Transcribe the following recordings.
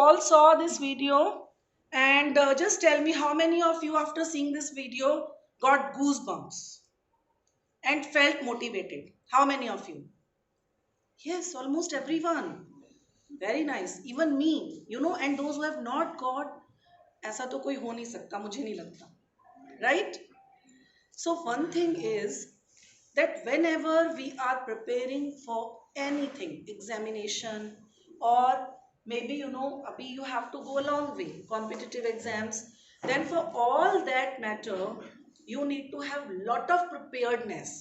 all saw this video, and just tell me how many of you after seeing this video got goosebumps and felt motivated? How many of you? Yes, almost everyone. Very nice. Even me, and those who have not got, ऐसा तो कोई हो नहीं सकता, मुझे नहीं लगता. Right? So one thing is that whenever we are preparing for anything, examination, or maybe abhi you have to go a long way, competitive exams, then for all that matter, you need to have lot of preparedness.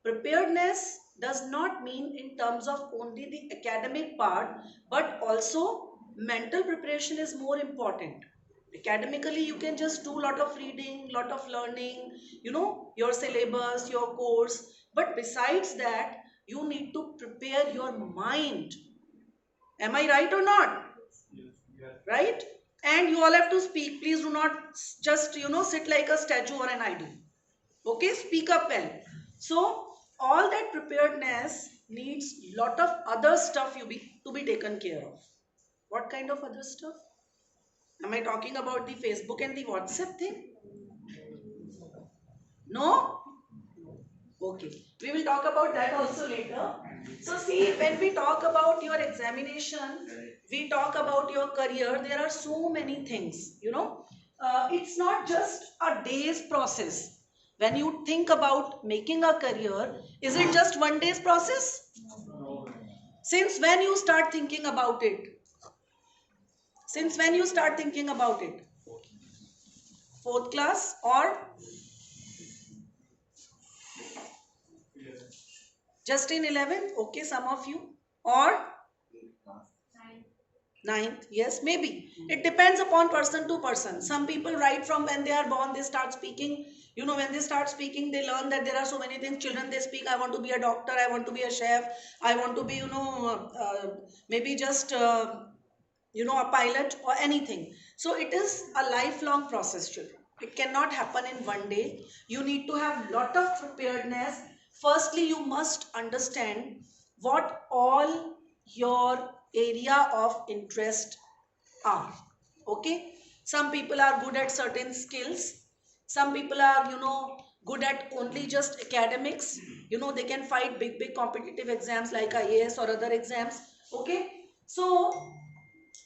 Preparedness does not mean in terms of only the academic part, but also mental preparation is more important. Academically, you can just do a lot of reading, lot of learning, your syllabus, your course, but besides that, you need to prepare your mind. Am I right or not? Right? And you all have to speak. Please do not just sit like a statue or an idol. Okay, speak up well. So all that preparedness needs lot of other stuff to be taken care of. What kind of other stuff? Am I talking about the Facebook and the WhatsApp thing? No? Okay. We will talk about that also later. So see, when we talk about your examination, we talk about your career, there are so many things, it's not just a day's process. When you think about making a career, is it just one day's process? Since when you start thinking about it? Since when you start thinking about it? Fourth class or just in 11th? Okay, some of you. Or ninth? Yes, maybe. It depends upon person to person. Some people right from when they are born, they start speaking. When they start speaking, they learn that there are so many things. Children, they speak, I want to be a doctor, I want to be a chef, I want to be, maybe just, a pilot or anything. So it is a lifelong process, children. It cannot happen in one day. You need to have lot of preparedness. Firstly, you must understand what all your area of interest are. Okay? Some people are good at certain skills. Some people are, good at only just academics. They can fight big competitive exams like IAS or other exams. Okay? So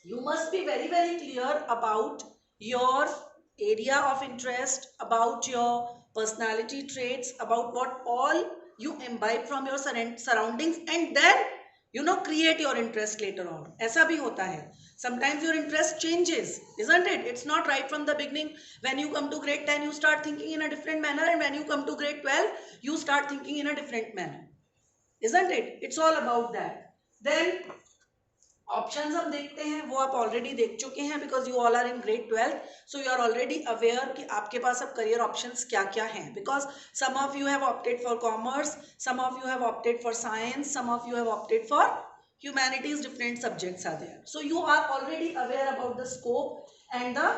you must be very clear about your area of interest, about your personality traits, about what all you imbibe from your surroundings, and then create your interest later on. Aisa bhi hota hai. Sometimes your interest changes, isn't it? It's not right from the beginning. When you come to grade 10, you start thinking in a different manner, and when you come to grade 12, you start thinking in a different manner, isn't it? It's all about that. Then options हम देखते हैं, वो आप already देख चुके हैं, because you all are in grade 12, so you are already aware कि आपके पास अब करियर ऑप्शंस क्या क्या हैं, because some of you have opted for commerce, some of you have opted for science, some of you have opted for humanities. Different subjects are there, so you are already aware about the scope and the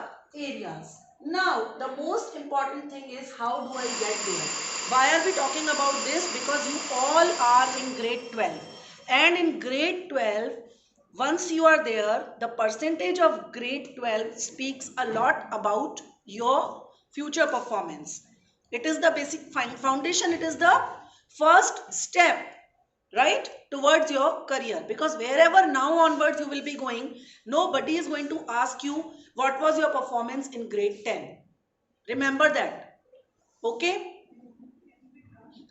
areas. Now the most important thing is, how do I get there? Why are we talking about this? Because you all are in grade 12, and in grade 12, once you are there, the percentage of grade 12 speaks a lot about your future performance. It is the basic foundation. It is the first step, right, towards your career, because wherever now onwards you will be going, nobody is going to ask you what was your performance in grade 10. Remember that. Okay,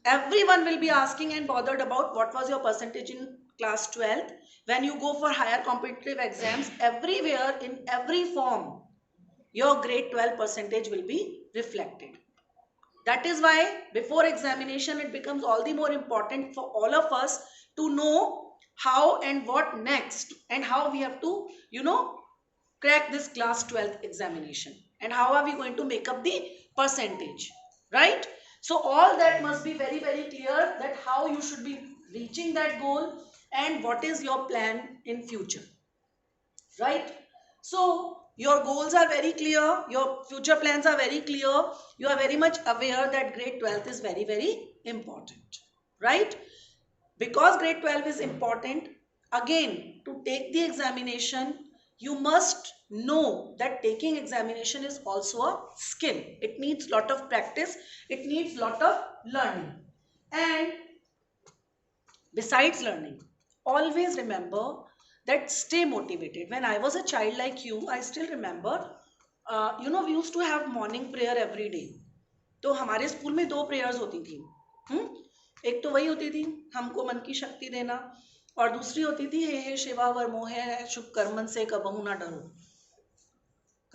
everyone will be asking and bothered about what was your percentage in class 12. When you go for higher competitive exams, everywhere in every form your grade 12 percentage will be reflected. That is why before examination it becomes all the more important for all of us to know how and what next, and how we have to crack this class 12th examination, and how are we going to make up the percentage, right? So all that must be very clear, that how you should be reaching that goal and what is your plan in future, right? So your goals are very clear, your future plans are very clear, you are very much aware that grade 12th is very important, right? Because grade 12 is important, again, to take the examination, you must know that taking examination is also a skill. It needs lot of practice. It needs lot of learning. And besides learning, always remember that stay motivated. When I was a child like you, I still remember, we used to have morning prayer every day. तो हमारे school में 2 prayers होती थी. एक तो वही होती थी हमको मन की शक्ति देना, और दूसरी होती थी हे हे शिवा वर मोहे शुभ कर्मन से कबहू ना डरो.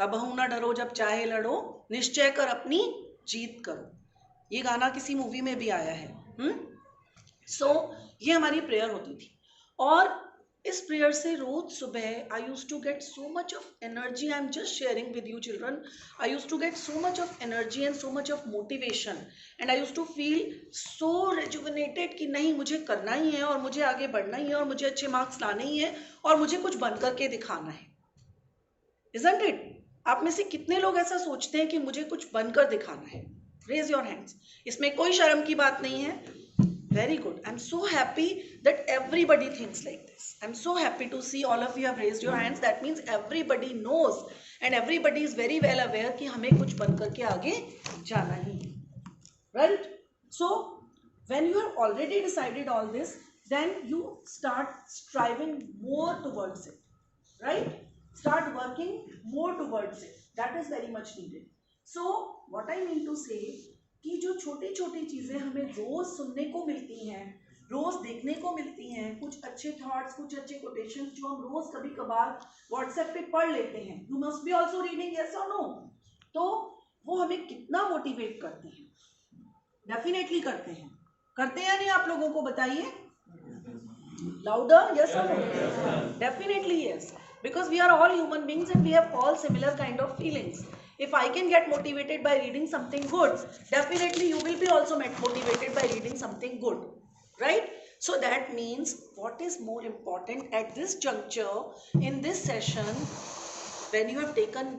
कबहू ना डरो जब चाहे लड़ो, निश्चय कर अपनी जीत करो. ये गाना किसी मूवी में भी आया है. सो ये हमारी प्रेयर होती थी. और इस प्रेयर से रोज सुबह I used to get so much of energy. I am just sharing with you children. I used to get so much of energy and so much of motivation, and I used to feel so rejuvenated कि नहीं मुझे करना ही है और मुझे आगे बढ़ना ही है और मुझे अच्छे मार्क्स लाने ही है और मुझे कुछ बन करके दिखाना है. Isn't it? आप में से कितने लोग ऐसा सोचते हैं कि मुझे कुछ बनकर दिखाना है? Raise your hands. इसमें कोई शर्म की बात नहीं है. Very good. I'm so happy that everybody thinks like this. I'm so happy to see all of you have raised your hands. That means everybody knows and everybody is very well aware कि हमें कुछ बन करके आगे जाना ही है. Right? So when you have already decided all this, then you start striving more towards it. Right? Start working more towards it. That is very much needed. So what I mean to say, कि जो छोटी छोटी चीजें हमें रोज सुनने को मिलती हैं, रोज देखने को मिलती हैं, कुछ अच्छे थॉट्स, कुछ अच्छे कोटेशंस जो हम रोज कभी कभार व्हाट्सएप पे पढ़ लेते हैं. You must B also reading, yes और नो? तो वो हमें कितना मोटिवेट करते हैं? डेफिनेटली करते हैं. करते हैं नहीं? आप लोगों को बताइए लाउडर, यस और no? Definitely yes, because we are all human beings and we have all similar kind of feelings. If I can get motivated by reading something good, definitely you will be also motivated by reading something good, right? So that means what is more important at this juncture in this session, when you have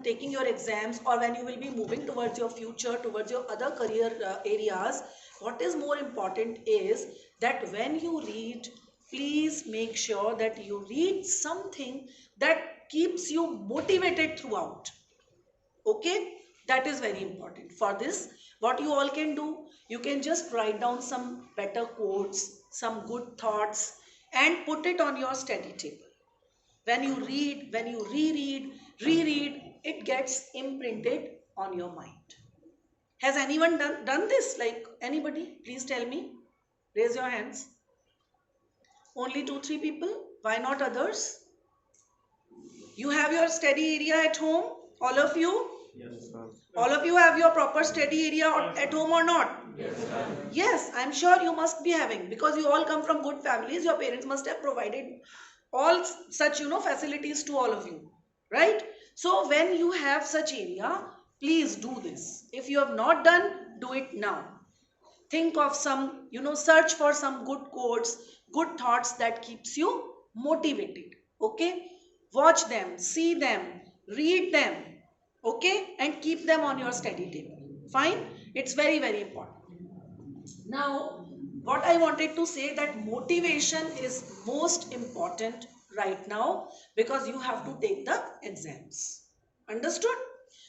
taking your exams or when you will be moving towards your future, towards your other career areas, what is more important is that when you read, please make sure that you read something that keeps you motivated throughout. Okay, that is very important. For this, what you all can do, you can just write down some better quotes, some good thoughts, and put it on your study table. When you read, when you reread, it gets imprinted on your mind. Has anyone done this? Like anybody? Please tell me. Raise your hands. Only 2-3 people. Why not others? You have your study area at home, all of you? Yes, sir. All of you have your proper study area at home or not? Yes, sir. Yes, I'm sure you must be having, because you all come from good families. Your parents must have provided all such, facilities to all of you, right? So when you have such area, please do this. If you have not done, do it now. Think of some, search for some good quotes, good thoughts that keeps you motivated. Okay? Watch them, see them, read them. Okay, and keep them on your study table. Fine? It's very, very important. Now, what I wanted to say, that motivation is most important right now because you have to take the exams. Understood?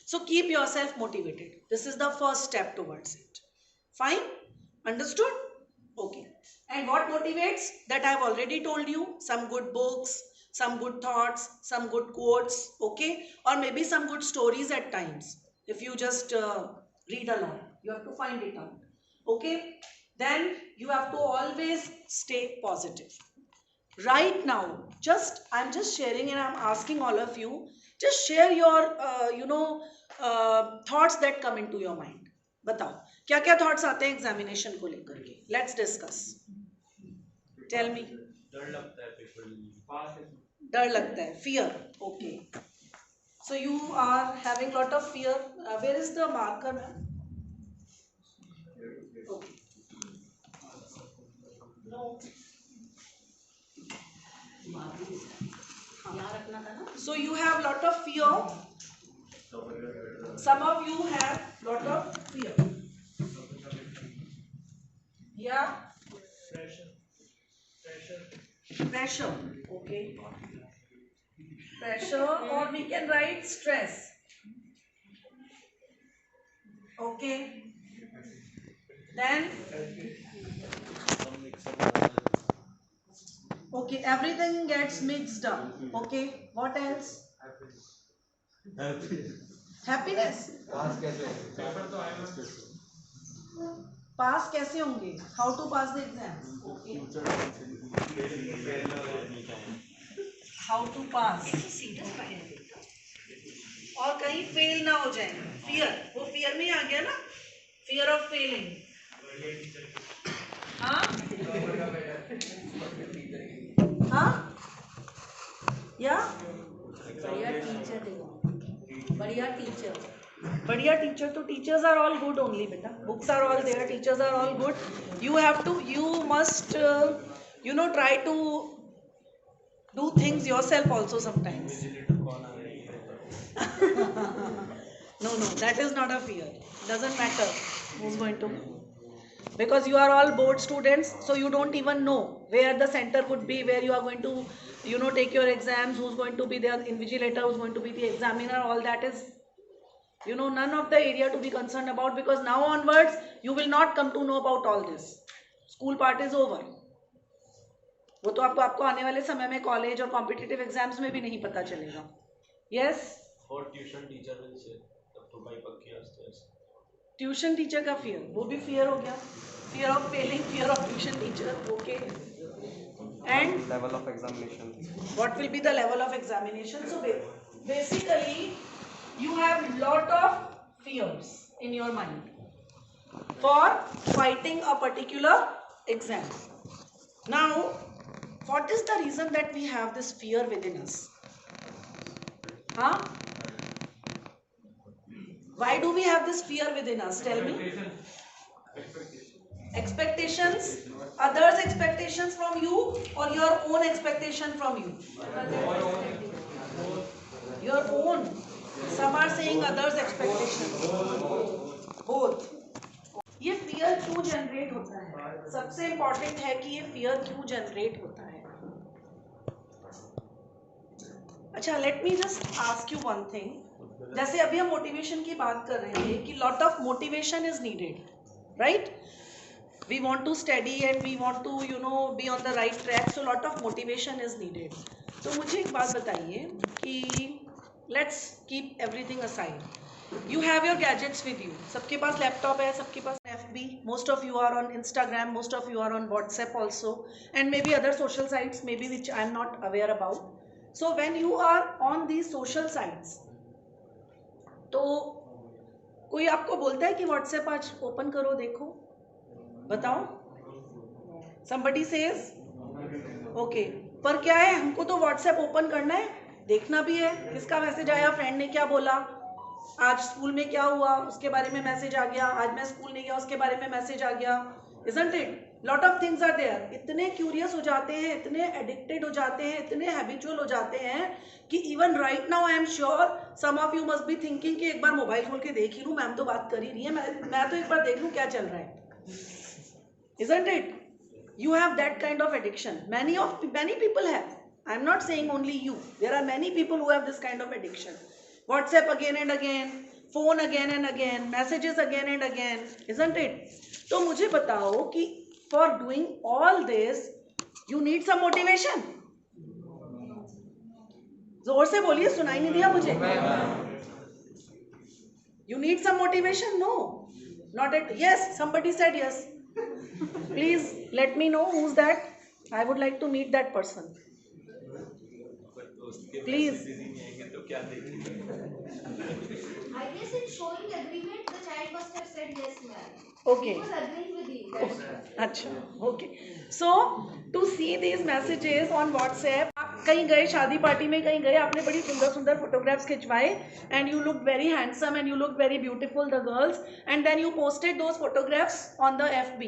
So keep yourself motivated. This is the first step towards it. Fine? Understood? Okay. And what motivates? That I've already told you. Some good books, some good thoughts, some good quotes, okay, or maybe some good stories at times. If you just read a lot, you have to find it out, okay. Then you have to always stay positive. Right now, I'm just sharing and I'm asking all of you, just share your thoughts that come into your mind. बताओ क्या क्या thoughts आते हैं examination को लेकर के? Let's discuss. Tell me. डर लगता है पेपर. डर लगता है, fear. Okay. So you are having lot of fear. Where is the marker, ma'am? Okay. No. So you have lot of fear. Some of you have lot of fear. Yeah. Pressure. Okay. Pressure, or we can write stress. Okay. Then, okay, everything gets mixed up. Okay. What else? Happiness. पास कैसे होंगे? How to pass the exams? Okay. How to pass? और कहीं fail ना हो जाए. Fear. वो fear में आ गया ना? Fear of failing. हाँ? हाँ? या? बढ़िया टीचर तो teachers are all good only बेटा. Books are all there, teachers are all good. You must try to do things yourself also sometimes. No, that is not a fear. Doesn't matter who's going to, because you are all board students, so you don't even know where the center would be, where you are going to take your exams, who's going to be the invigilator, who's going to be the examiner. All that is none of the area to be concerned about, because now onwards you will not come to know about all this. School part is over. वो तो आपको आने वाले समय में college और competitive exams में भी नहीं पता चलेगा. यस. और ट्यूशन टीचर विल से तब तो भाई पक्की आस्ते. ट्यूशन टीचर का फियर, वो भी फियर हो गया. Fear of Fehling, fear of tuition teacher. Okay. And level of examination. what will be the level of examination? So basically you have lot of fears in your mind for fighting a particular exam. Now, what is the reason that we have this fear within us? Huh? Why do we have this fear within us? Tell me. Expectations. Others' expectations from you, or your own expectation from you? Your own. Some are saying others' expectations. Both. ये fear क्यों generate होता है? सबसे important है कि ये fear क्यों generate होता है. अच्छा, let me just ask you one thing. जैसे अभी हम motivation की बात कर रहे थे कि lot of motivation is needed, right? We want to study and we want to be on the right track, so lot of motivation is needed. तो मुझे एक बात बताइए कि let's keep everything aside. You have your gadgets with you. सबके पास laptop है, सबके पास FB. Most of you are on Instagram, most of you are on WhatsApp also, and maybe other social sites maybe which I am not aware about. So when you are on these social sites, तो कोई आपको बोलता है कि WhatsApp आज open करो देखो, बताओ. Somebody says, okay. पर क्या है, हमको तो WhatsApp ओपन करना है, देखना भी है किसका मैसेज आया, फ्रेंड ने क्या बोला, आज स्कूल में क्या हुआ उसके बारे में मैसेज आ गया, आज मैं स्कूल नहीं गया उसके बारे में मैसेज आ गया. Isn't it? Lot of things are there. इतने क्यूरियस हो जाते हैं, इतने एडिक्टेड हो जाते हैं, इतने हैबिचुअल हो जाते हैं कि even right now I am sure some of you must be thinking कि एक बार मोबाइल खोल के देख ही लूँ, मैम तो बात कर ही रही है, मैं तो एक बार देख लूँ क्या चल रहा है. Isn't it? You have that kind of addiction. Many people have. I'm not saying only you. There are many people who have this kind of addiction. WhatsApp again and again, phone again and again, messages again and again. Isn't it? तो मुझे बताओ कि for doing all this, you need some motivation. जोर से बोलिए, सुनाई नहीं दिया मुझे. You need some motivation? No. Not at. Yes, somebody said yes. Please let me know who's that. I would like to meet that person. Please. I guess in showing agreement, the child must have said yes, ma'am. Okay. He was agreeing with you. That's right. अच्छा, okay. So to see these messages on WhatsApp, आप कहीं गए शादी party में, कहीं गए, आपने बड़ी सुंदर सुंदर photographs खिंचवाए, and you looked very handsome and you looked very beautiful, the girls, and then you posted those photographs on the FB,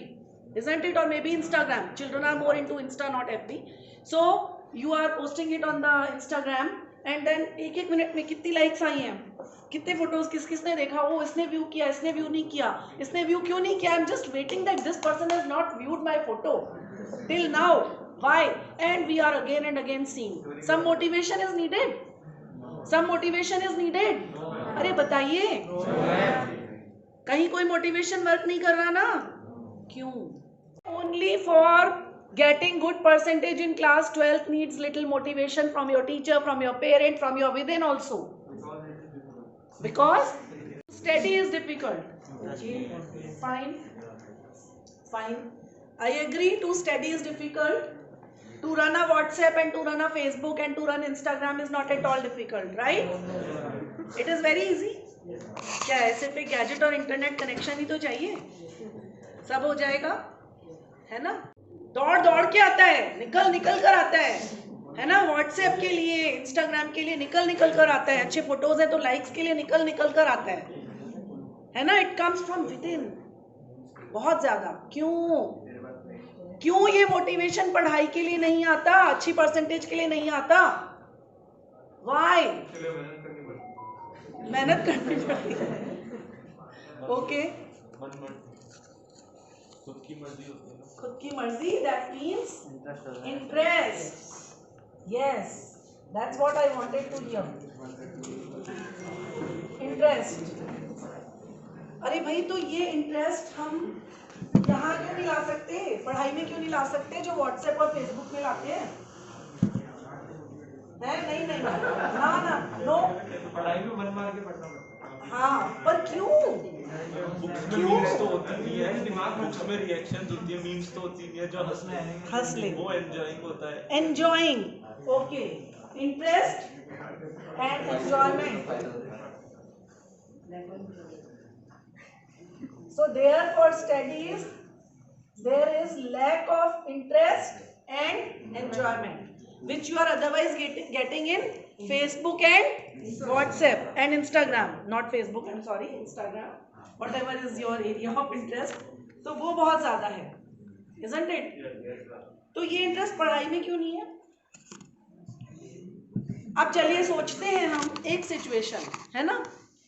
isn't it? Or maybe Instagram. Children are more into Insta, not FB. So you are posting it on the Instagram, and then एक minute में कितनी likes आई हैं, कितने photos किसने देखा, वो इसने view किया, इसने व्यू नहीं किया, इसने व्यू क्यों नहीं किया. I am just waiting that this person has not viewed my photo till now. Why? And we are again and again seeing. Some motivation is needed. Some motivation is needed. अरे बताइए, कहीं कोई motivation work नहीं कर रहा ना? क्यों? Only for getting good percentage in class 12th needs little motivation from your teacher, from your parent, from your within also. Because study is difficult. Fine. Fine. I agree to study is difficult. To run a WhatsApp and to run a Facebook and to run Instagram is not at all difficult, right? It is very easy. क्या है, सिर्फ एक gadget और internet connection ही तो चाहिए, सब हो जाएगा, है ना? दौड़ दौड़ के आता है, निकल निकल कर आता है ना? व्हाट्सएप के लिए, इंस्टाग्राम के लिए निकल निकल कर आता है, अच्छे फोटोज है तो लाइक्स के लिए निकल निकल कर आता है ना? It comes from with in, बहुत ज्यादा. क्यों ये मोटिवेशन पढ़ाई के लिए नहीं आता, अच्छी परसेंटेज के लिए नहीं आता? वाई? मेहनत करनी पड़ती है. ओके, खुद की मर्जी होती है ना. खुद की मर्जी, that means interest. Yes, that's what I wanted to hear. Interest. अरे भाई, तो ये इंटरेस्ट हम यहाँ क्यों नहीं ला सकते, पढ़ाई में क्यों नहीं ला सकते जो व्हाट्सएप और फेसबुक में लाते हैं? नहीं, ना, नो. पढ़ाई में मन मार के पढ़ना पड़ता है. हाँ, पर क्यों? बुक्स में मीम्स तो होती नहीं है, दिमाग बुक्स में रिएक्शंस होती है, मीम्स तो होती नहीं है जो हंस ले, वो एंजॉयिंग होता है. Enjoying, okay. Interest and enjoyment. So therefore studies there is lack of interest and enjoyment which you are otherwise getting in Facebook and WhatsApp and Instagram, not Facebook, I'm sorry, Instagram, whatever is your area of interest. तो वो बहुत ज़्यादा है, isn't it? तो ये interest पढ़ाई में क्यों नहीं है? अब चलिए सोचते हैं हम एक सिचुएशन, है ना?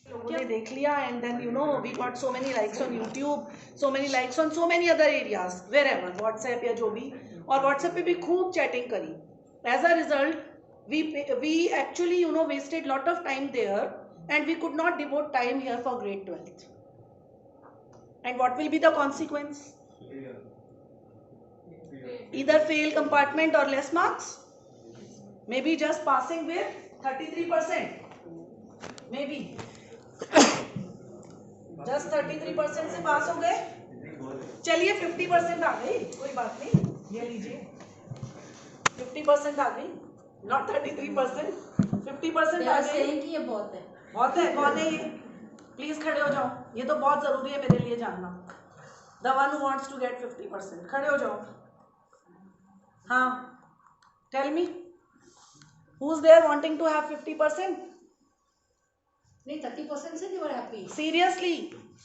लोगों ने देख लिया and then you know we got so many likes on YouTube, so many likes on so many other areas, wherever, WhatsApp या जो भी, और व्हाट्सएप पे भी खूब चैटिंग करी. As a result we actually you know wasted lot of time there and we could not devote time here for grade 12th. And what will be the consequence? either fail compartment or less marks, maybe just passing with 33%, maybe just 33% से पास हो गए. चलिए 50% आ गई, कोई बात नहीं, ये लीजिए 50% आ गई, not 33%, 50% आ गई. कि ये बहुत है. बहुत है. कौन है ये? प्लीज खड़े हो जाओ, ये तो बहुत जरूरी है मेरे लिए जानना. The one who wants to get 50%, खड़े हो जाओ. हाँ, tell me, who's there wanting to have 50%? नहीं, 30% से they were happy. Seriously,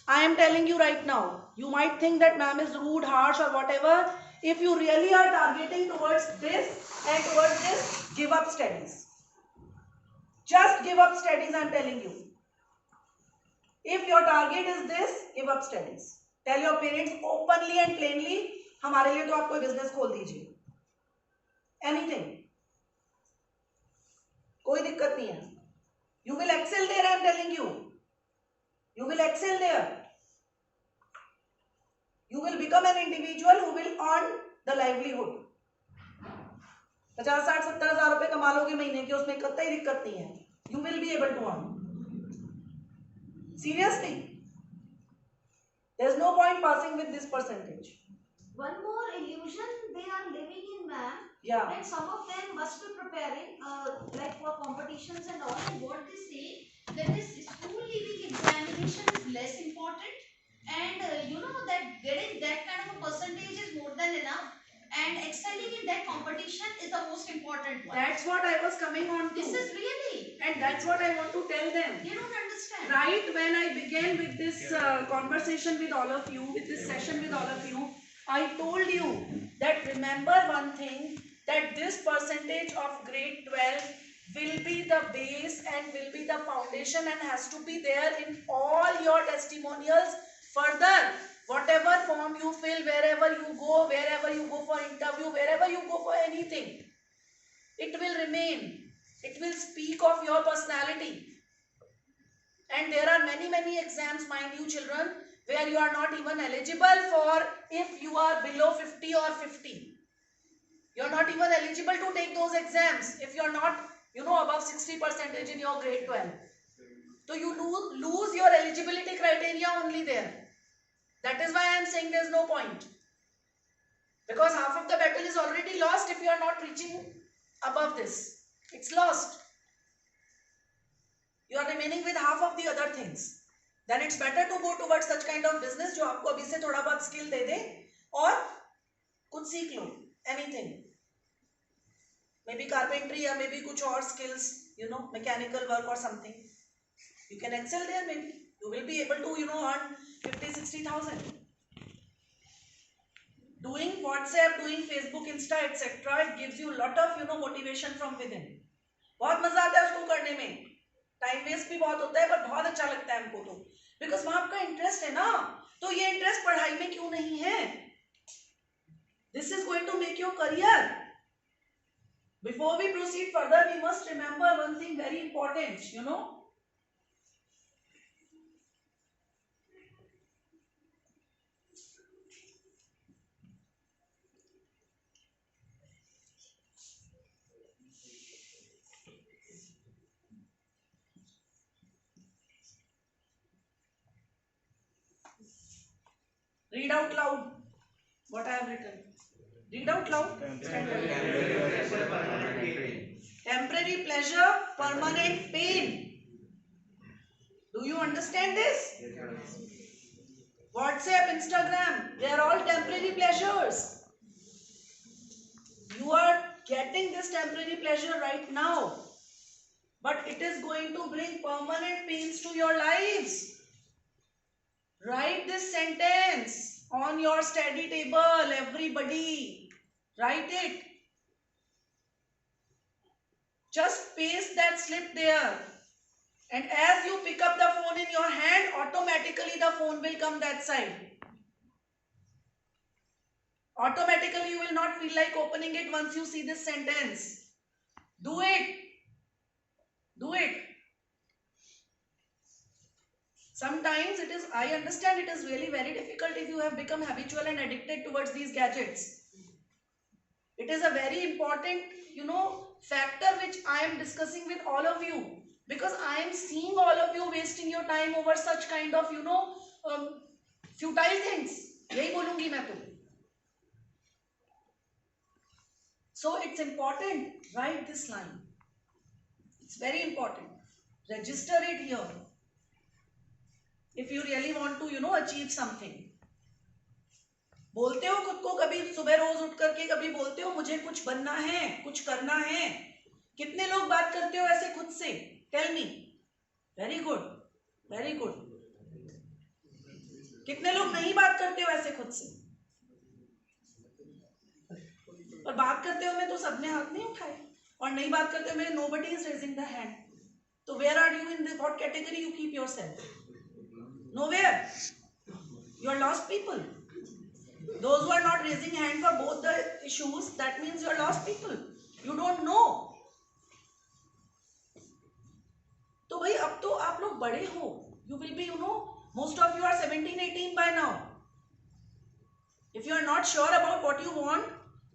I am telling you right now. You might think that ma'am is rude, harsh, or whatever. If you really are targeting towards this and towards this, give up studies. Just give up studies, I am telling you. If your target is this, give up studies. Tell your parents openly and plainly, हमारे लिए तो आप कोई business खोल दीजिए. Anything. कोई दिक्कत नहीं है. You will excel there, I am telling you. You will excel there. You will become an individual who will earn the livelihood. 50, 60, 70 हजार रुपए कमा लोगे महीने के, उसमें कतई दिक्कत नहीं है. You will be able to earn. Seriously. There is no point passing with this percentage. One more illusion they are living in, ma'am. Yeah. That some of them must be preparing like for competitions and all, and what they say that this school leaving examination is less important, and you know that getting that kind of a percentage is more than enough, and excelling in that competition is the most important one. That's what I was coming on to. This is really, And that's what I want to tell them. they don't understand. Right when I began with this conversation with all of you, with this session with all of you, I told you that remember one thing, that this percentage of grade 12 will be the base and will be the foundation and has to be there in all your testimonials further. Whatever form you fill, wherever you go for interview, wherever you go for anything, it will remain. It will speak of your personality. And there are many exams, mind you children, where you are not even eligible for if you are below 50 or 50. You are not even eligible to take those exams if you are not, above 60% in your grade 12. So you lose your eligibility criteria only there. That is why I am saying there is no point. Because half of the battle is already lost if you are not reaching above this. It's lost. You are remaining with half of the other things. Then it's better to go towards such kind of business जो आपको अभी से थोड़ा बहुत skill दे दे और कुछ सीख लो, anything. Maybe carpentry या maybe कुछ और skills, mechanical work or something. You can excel there maybe. You will be able to, earn 50-60,000. Doing WhatsApp, doing Facebook, Insta, etc. It gives you a lot of, motivation from within. बहुत मजा आता है उसको करने में. Time waste भी बहुत होता है पर बहुत अच्छा लगता है हमको तो, बिकॉज वहां आपका इंटरेस्ट है ना. तो ये इंटरेस्ट पढ़ाई में क्यों नहीं है? This is going to make your career. Before we proceed further we must remember one thing very important. Read out loud what I have written. Read out loud. Temporary pleasure, permanent pain. Do you understand this? WhatsApp, Instagram, they are all temporary pleasures. You are getting this temporary pleasure right now, but it is going to bring permanent pains to your lives. Write this sentence on your study table, everybody. Write it. Just paste that slip there. And as you pick up the phone in your hand, automatically the phone will come that side. Automatically you will not feel like opening it once you see this sentence. Do it. Do it. Sometimes I understand it is really very difficult if you have become habitual and addicted towards these gadgets. It is a very important, factor which I am discussing with all of you. Because I am seeing all of you wasting your time over such kind of, futile things. यही बोलूंगी मैं तो. So it's important. Write this line. It's very important. Register it here. If you really want to, achieve something. बोलते हो खुद को कभी सुबह रोज उठ करके कभी बोलते हो मुझे कुछ बनना है, कुछ करना है? कितने लोग बात करते हो ऐसे खुद से? Tell me. Very good. Very good. कितने लोग नहीं बात करते हो ऐसे खुद से? और बात करते हो मैं तो सबने हाथ नहीं उठाए, और नहीं बात करते हो मैं nobody is raising the hand. So where are you in the what category you keep yourself? Nowhere. You are lost people. Those who are not raising hand for both the issues, that means you are lost people. You don't know. तो भाई अब तो आप लोग बड़े हो. You will be, most of you are 17-18 by now. If you are not sure about what you want,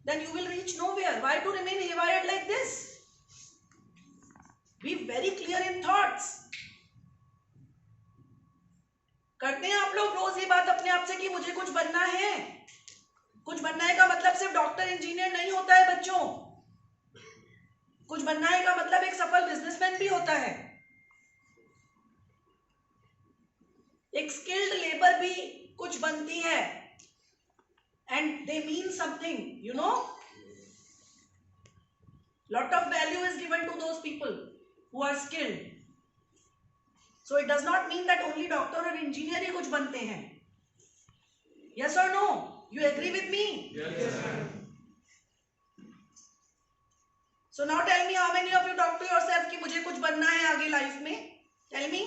then you will reach nowhere. Why to remain haywire like this? Be very clear in thoughts. करते हैं आप लोग रोज ये बात अपने आप से कि मुझे कुछ बनना है. कुछ बनना है का मतलब सिर्फ डॉक्टर इंजीनियर नहीं होता है बच्चों. कुछ बनना है का मतलब एक सफल बिजनेसमैन भी होता है. एक स्किल्ड लेबर भी कुछ बनती है. And they mean something, Lot of value is given to those people who are skilled. So it does not mean that only doctor or engineer ही कुछ बनते हैं. Yes or no? You agree with me? Yes. So now tell me how many of you talk to yourself कि मुझे कुछ बनना है आगे life में? Tell me.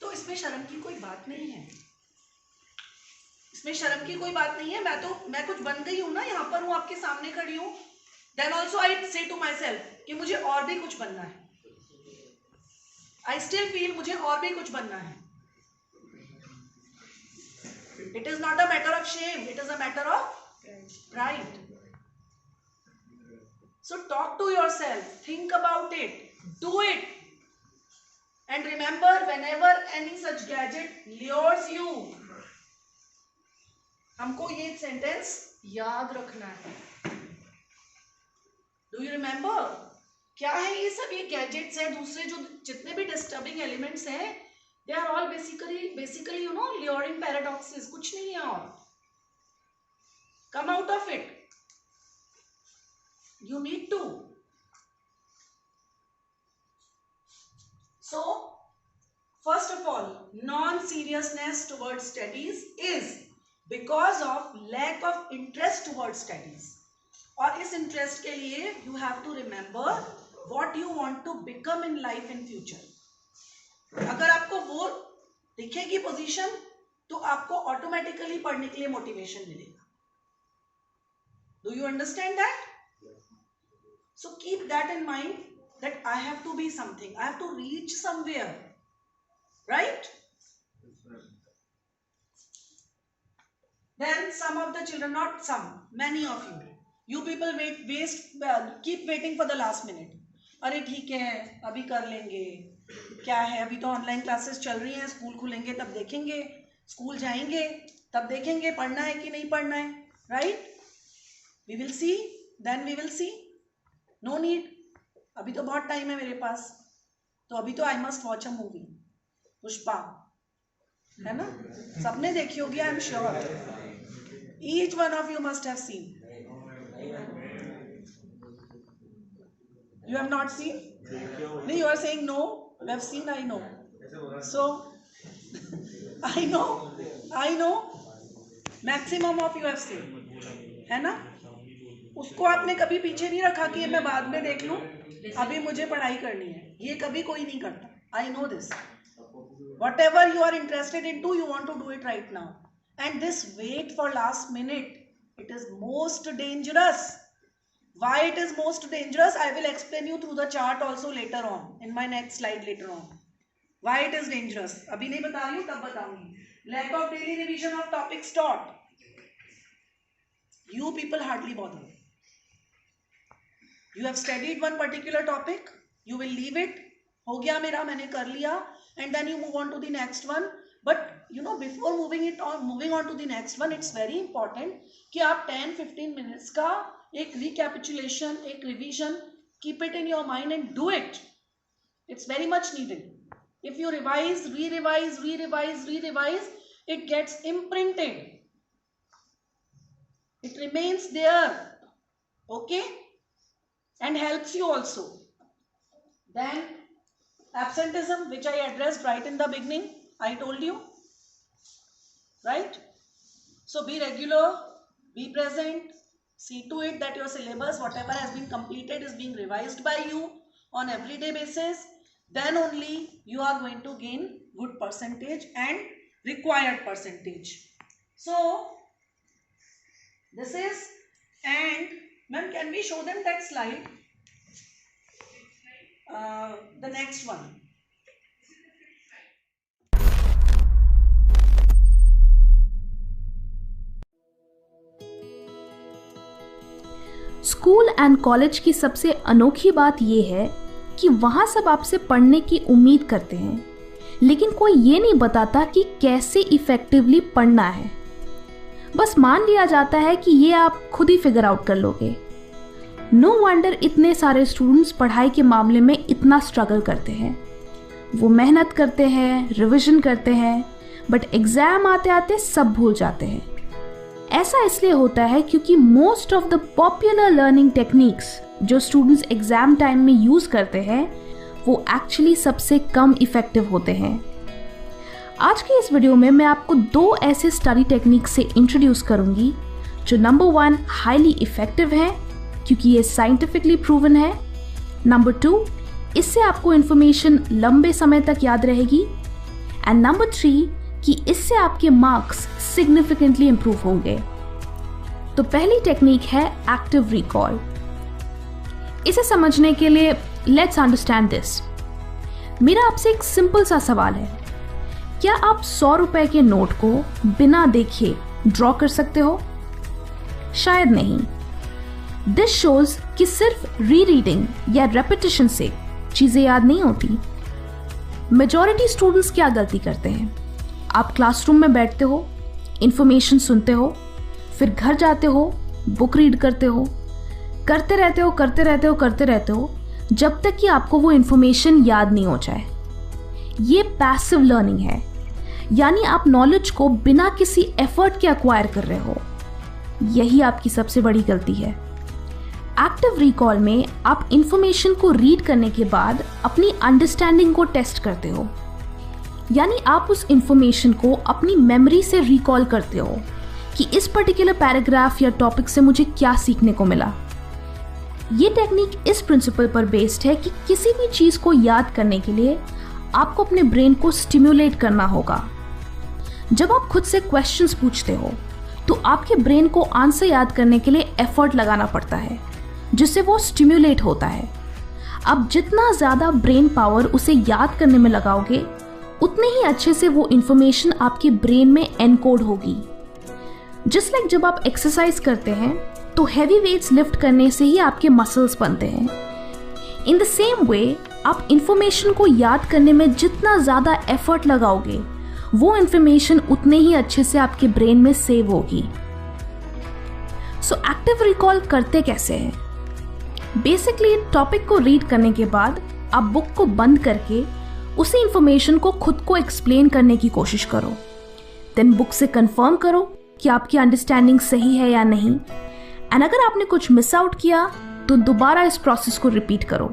तो इसमें शर्म की कोई बात नहीं है. इसमें शर्म की कोई बात नहीं है. मैं कुछ बन गई हूं ना, यहाँ पर हूँ, आपके सामने खड़ी हूँ. Then also I say to myself कि मुझे और भी कुछ बनना है. I still feel मुझे और भी कुछ बनना है. It is not a matter of shame. It is a matter of pride. So talk to yourself. Think about it. Do it. And remember, whenever any such gadget lures you, हमको ये sentence याद रखना है. Do you remember? क्या है ये सब? ये गैजेट्स है, दूसरे जो जितने भी डिस्टर्बिंग एलिमेंट्स हैं, they are all basically you know luring paradoxes. कुछ नहीं है और. Come out of it. You need to. So, first of all, non-seriousness towards studies is because of lack of interest towards studies. और इस interest के लिए you have to remember what you want to become in life in future. अगर आपको वो दिखेगी position, तो आपको ऑटोमेटिकली पढ़ने के लिए मोटिवेशन मिलेगा. Do you understand that? So keep that in mind, that I have to be something. I have to reach somewhere. Right? Then some of the children, not some, many of you people keep waiting for the last minute. अरे ठीक है, अभी कर लेंगे. क्या है, अभी तो ऑनलाइन क्लासेस चल रही हैं, स्कूल खुलेंगे तब देखेंगे, स्कूल जाएंगे तब देखेंगे पढ़ना है कि नहीं पढ़ना है. Right? We will see, then we will see. No need. अभी तो बहुत टाइम है मेरे पास, तो अभी तो I must watch a movie. Pushpa है ना, सबने देखी होगी, आई am sure. Each one of you must have seen. You have not seen? No, you are saying no. You have seen, I know. So, I know. Maximum of you have seen. है ना? उसको आपने कभी पीछे नहीं रखा कि मैं बाद में देख लूं, अभी मुझे पढ़ाई करनी है. ये कभी कोई नहीं करता. I know this. Whatever you are interested into, you want to do it right now. And this wait for last minute, it is most dangerous. Why it is most dangerous? I will explain you through the chart also later on, in my next slide later on. Why it is dangerous? अभी नहीं बता रही हूँ, तब बताऊंगी. Lack of daily revision of topics taught. You people hardly bother. You have studied one particular topic, you will leave it. हो गया मेरा, मैंने कर लिया, and then you move on to the next one. But you know, before moving on to the next one, it's very important कि आप 10-15 minutes का एक recapitulation, एक revision, keep it in your mind and do it. It's very much needed. If you revise, re-revise, it gets imprinted. It remains there. Okay? And helps you also. Then, absenteeism, which I addressed right in the beginning, I told you. Right? So, be regular, be present. See to it that your syllabus, whatever has been completed, is being revised by you on everyday basis. Then only you are going to gain good percentage and required percentage. So, this is, and ma'am, can we show them that slide? The next one. School and college की सबसे अनोखी बात यह है कि वहाँ सब आपसे पढ़ने की उम्मीद करते हैं, लेकिन कोई ये नहीं बताता कि कैसे इफेक्टिवली पढ़ना है. बस मान लिया जाता है कि ये आप खुद ही फिगर आउट कर लोगे. नो वंडर इतने सारे स्टूडेंट्स पढ़ाई के मामले में इतना स्ट्रगल करते हैं. वो मेहनत करते हैं, रिविजन करते हैं, बट एग्ज़ाम आते आते सब भूल जाते हैं. ऐसा इसलिए होता है क्योंकि most of the popular learning techniques जो स्टूडेंट्स एग्जाम टाइम में यूज़ करते हैं वो एक्चुअली सबसे कम इफ़ेक्टिव होते हैं. आज के इस वीडियो में मैं आपको दो ऐसे स्टडी टेक्निक्स से इंट्रोड्यूस करूंगी जो नंबर 1 हाईली इफ़ेक्टिव है क्योंकि ये साइंटिफिकली प्रूवन है. नंबर 2 इससे आपको इन्फॉर्मेशन लंबे समय तक याद रहेगी. एंड नंबर 3 कि इससे आपके मार्क्स सिग्निफिकेंटली इंप्रूव होंगे. तो पहली टेक्निक है एक्टिव रिकॉल. इसे समझने के लिए लेट्स अंडरस्टैंड दिस। मेरा आपसे एक सिंपल सा सवाल है, क्या आप 100 रुपए के नोट को बिना देखे ड्रॉ कर सकते हो? शायद नहीं। दिस शोज कि सिर्फ रीरीडिंग या रेपिटेशन से चीजें याद नहीं होती। मेजॉरिटी स्टूडेंट्स क्या गलती करते हैं? आप क्लासरूम में बैठते हो, इंफॉर्मेशन सुनते हो, फिर घर जाते हो, बुक रीड करते हो, करते रहते हो जब तक कि आपको वो इंफॉर्मेशन याद नहीं हो जाए। ये पैसिव लर्निंग है, यानी आप नॉलेज को बिना किसी एफर्ट के एक्वायर कर रहे हो। यही आपकी सबसे बड़ी गलती है। एक्टिव रिकॉल में आप इंफॉर्मेशन को रीड करने के बाद अपनी अंडरस्टैंडिंग को टेस्ट करते हो, यानी आप उस इंफॉर्मेशन को अपनी मेमोरी से रिकॉल करते हो कि इस पर्टिकुलर पैराग्राफ या टॉपिक से मुझे क्या सीखने को मिला। ये टेक्निक इस प्रिंसिपल पर बेस्ड है कि किसी भी चीज को याद करने के लिए आपको अपने ब्रेन को स्टिम्युलेट करना होगा। जब आप खुद से क्वेश्चंस पूछते हो तो आपके ब्रेन को आंसर याद करने के लिए एफर्ट लगाना पड़ता है, जिससे वो स्टिम्युलेट होता है। अब जितना ज्यादा ब्रेन पावर उसे याद करने में लगाओगे, उतने ही अच्छे से वो इंफॉर्मेशन आपके ब्रेन में एनकोड होगी। जस्ट लाइक जब आप एक्सरसाइज करते हैं तो हैवी वेट्स लिफ्ट करने से ही आपके मसल्स बनते हैं। इन द सेम वे आप इंफॉर्मेशन को याद करने में जितना ज़्यादा एफर्ट लगाओगे, वो इंफॉर्मेशन उतने ही अच्छे से आपके ब्रेन में सेव होगी। सो एक्टिव रिकॉल करते कैसे हैं? बेसिकली टॉपिक को रीड करने के बाद आप बुक को बंद करके उसी इंफॉर्मेशन को खुद को एक्सप्लेन करने की कोशिश करो। देन बुक से कंफर्म करो कि आपकी अंडरस्टैंडिंग सही है या नहीं, एंड अगर आपने कुछ मिस आउट किया तो दोबारा इस प्रोसेस को रिपीट करो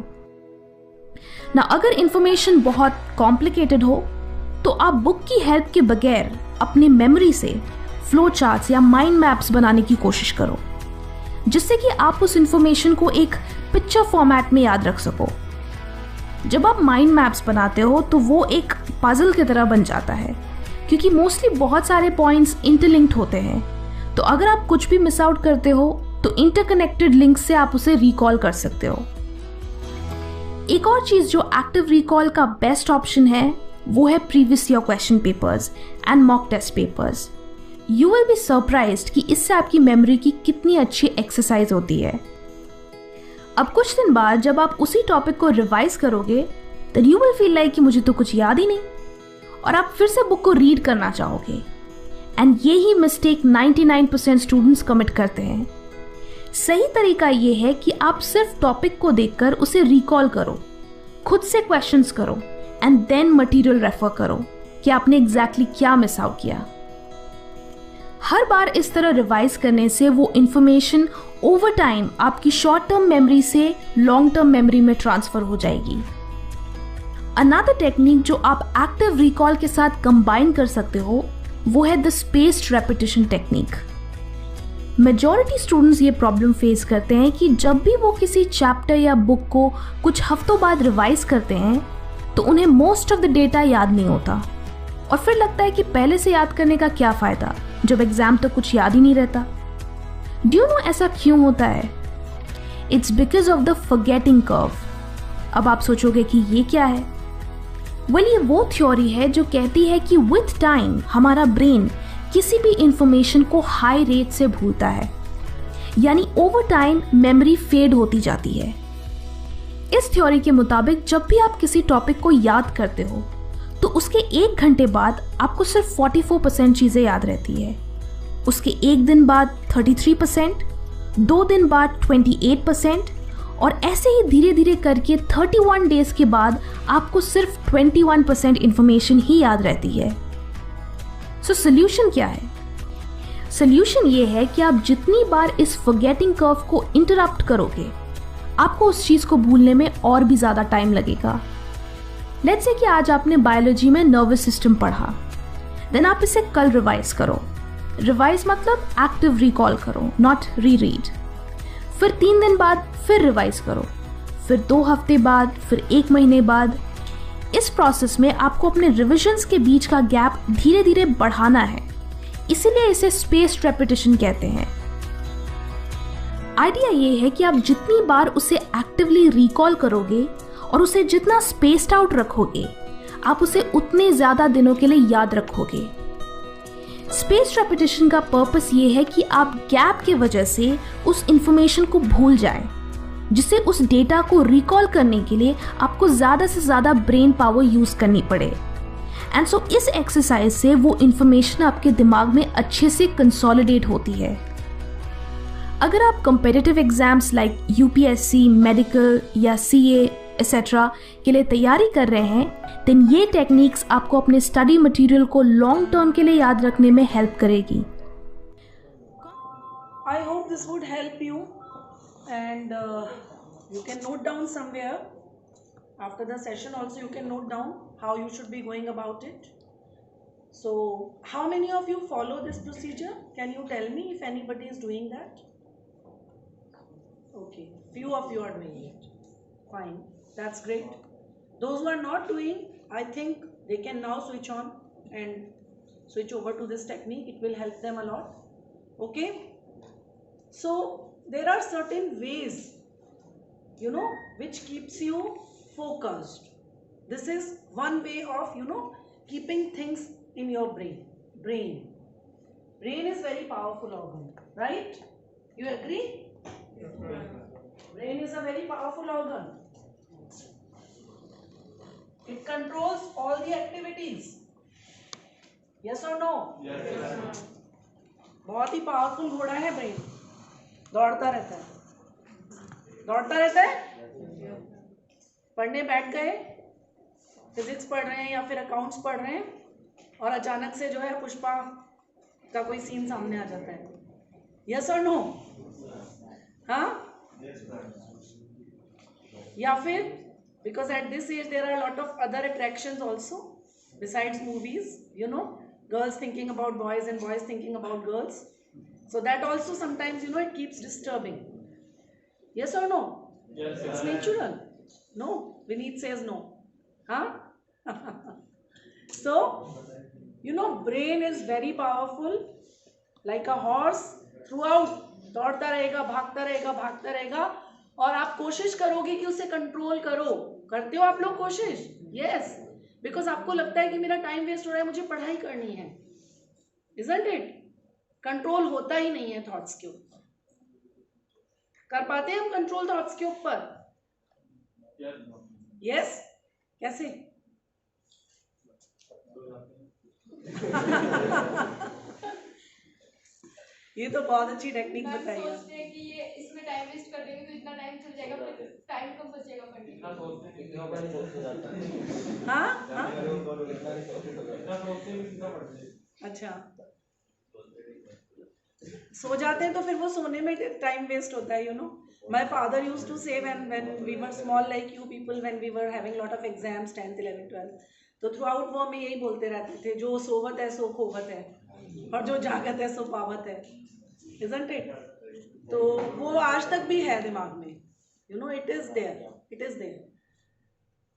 ना। अगर इंफॉर्मेशन बहुत कॉम्प्लिकेटेड हो तो आप बुक की हेल्प के बगैर अपनी मेमोरी से फ्लो चार्ट्स या माइंड मैप्स बनाने की कोशिश करो, जिससे कि आप उस इंफॉर्मेशन को एक पिक्चर फॉर्मेट में याद रख सको। जब आप माइंड मैप्स बनाते हो तो वो एक पजल की तरह बन जाता है, क्योंकि मोस्टली बहुत सारे पॉइंट्स इंटरलिंक्ड होते हैं। तो अगर आप कुछ भी मिस आउट करते हो तो इंटरकनेक्टेड लिंक से आप उसे रिकॉल कर सकते हो। एक और चीज जो एक्टिव रिकॉल का बेस्ट ऑप्शन है वो है previous year question papers and mock test papers. You will be surprised कि इससे आपकी मेमोरी की कितनी अच्छी एक्सरसाइज होती है। अब कुछ दिन बाद जब आप उसी टॉपिक को रिवाइज करोगे, then you will feel like कि मुझे तो कुछ याद ही नहीं, और आप फिर से बुक को रीड करना चाहोगे। एंड ये ही मिस्टेक 99% स्टूडेंट्स कमिट करते हैं। सही तरीका ये है कि आप सिर्फ टॉपिक को देखकर उसे रिकॉल करो, खुद से क्वेश्चंस करो, एंड देन मटेरियल रेफर करो कि आपने एग्जैक्टली क्या मिस आउट किया। हर बार इस तरह रिवाइज करने से वो इंफॉर्मेशन ओवर टाइम आपकी शॉर्ट टर्म मेमोरी से लॉन्ग टर्म मेमोरी में ट्रांसफर हो जाएगी। अनदर टेक्निक जो आप एक्टिव रिकॉल के साथ कंबाइन कर सकते हो वो है the spaced repetition technique. Majority students ये प्रॉब्लम फेस करते हैं कि जब भी वो किसी चैप्टर या बुक को कुछ हफ्तों बाद रिवाइज करते हैं तो उन्हें मोस्ट ऑफ द डेटा याद नहीं होता, और फिर लगता है कि पहले से याद करने का क्या फ़ायदा जब एग्जाम तो कुछ याद ही नहीं रहता। डू यू नो ऐसा क्यों होता है? It's because of the forgetting curve. अब आप सोचोगे कि ये क्या है? वेल, ये वो थ्योरी है जो कहती है कि विथ टाइम हमारा ब्रेन किसी भी इंफॉर्मेशन को हाई रेट से भूलता है, यानी ओवर टाइम मेमोरी फेड होती जाती है। इस थ्योरी के मुताबिक जब भी आप किसी टॉपिक को याद करते हो तो उसके 1 घंटे बाद आपको सिर्फ 44% चीज़ें याद रहती है, उसके 1 दिन बाद 33%, 2 दिन बाद 28%, और ऐसे ही धीरे धीरे करके 31 डेज के बाद आपको सिर्फ 21% इंफॉर्मेशन ही याद रहती है। सो सोल्यूशन क्या है? सोल्यूशन ये है कि आप जितनी बार इस फॉरगेटिंग कर्व को इंटरप्ट करोगे, आपको उस चीज़ को भूलने में और भी ज़्यादा टाइम लगेगा। लेट्स से कि आज आपने बायोलॉजी में नर्वस सिस्टम पढ़ा, देन आप इसे कल रिवाइज करो। रिवाइज मतलब एक्टिव रिकॉल करो, नॉट रीरीड। फिर 3 दिन बाद फिर रिवाइज करो, फिर 2 हफ्ते बाद, फिर 1 महीने बाद। इस प्रोसेस में आपको अपने रिविजन्स के बीच का गैप धीरे धीरे बढ़ाना है, इसीलिए इसे स्पेस्ड रेपिटेशन कहते हैं। आइडिया ये है कि आप जितनी बार उसे एक्टिवली रिकॉल करोगे और उसे जितना स्पेस्ड आउट रखोगे, आप उसे उतने ज़्यादा दिनों के लिए याद रखोगे। स्पेस्ड रेपिटेशन का पर्पस ये है कि आप गैप के वजह से उस इंफॉर्मेशन को भूल जाएं, जिससे उस डेटा को रिकॉल करने के लिए आपको ज़्यादा से ज़्यादा ब्रेन पावर यूज़ करनी पड़े। एंड सो इस एक्सरसाइज से वो इंफॉर्मेशन आपके दिमाग में अच्छे से कंसोलिडेट होती है। अगर आप competitive exams like UPSC, medical या सीए एक्सेट्रा के लिए तैयारी कर रहे हैं, देन ये टेक्निक्स आपको अपने स्टडी मटेरियल को लॉन्ग टर्म के लिए याद रखने में हेल्प करेगी। I hope this would help you, and you can note down somewhere. After the session also you can note down how you should be going about it. So how many of you follow this procedure? Can you tell me if anybody is doing that? Okay, few of you are doing it. Fine, that's great. Those who are not doing, I think they can now switch on and switch over to this technique. It will help them a lot. Okay, so there are certain ways, which keeps you focused. This is one way of keeping things in your brain is very powerful organ, right? You agree? Brain is a very powerful organ. It controls all the activities. Yes or no? Yes. बहुत ही powerful घोड़ा है brain, दौड़ता रहता है। पढ़ने बैठ गए, physics पढ़ रहे हैं या फिर अकाउंट्स पढ़ रहे हैं, और अचानक से जो है पुष्पा का कोई सीन सामने आ जाता है। यस और नो? हाँ? या फिर because at this age there are lot of other attractions also besides movies, girls thinking about boys and boys thinking about girls, so that also sometimes it keeps disturbing. Yes or no? Yes. It's natural. No, Vineet says no. Huh? So brain is very powerful, like a horse throughout, दौड़ता रहेगा, भागता रहेगा, और आप कोशिश करोगे कि उसे कंट्रोल करो। करते हो आप लोग कोशिश? यस, बिकॉज आपको लगता है कि मेरा टाइम वेस्ट हो रहा है, मुझे पढ़ाई करनी है। Isn't it? कंट्रोल होता ही नहीं है थॉट्स के ऊपर। कर पाते हैं हम कंट्रोल थॉट्स के ऊपर? यस? कैसे? ये तो बहुत अच्छी टेक्निक बताई है। सोचते हैं कि ये इसमें टाइम वेस्ट कर देंगे तो इतना टाइम चल जाएगा, फिर टाइम कम बचेगा पढ़ने का। हाँ? अच्छा, सो जाते हैं तो फिर वो सोने में टाइम वेस्ट होता है। माई फादर यूज टू से when we were small like you people, when we were having lot of exams 10th 11th 12th, तो थ्रू आउट वो हमें यही बोलते रहते थे, जो सोवत है सो खोवत है, और जो जागत है सो पावत है। Isn't it? तो वो आज तक भी है दिमाग में, it is there.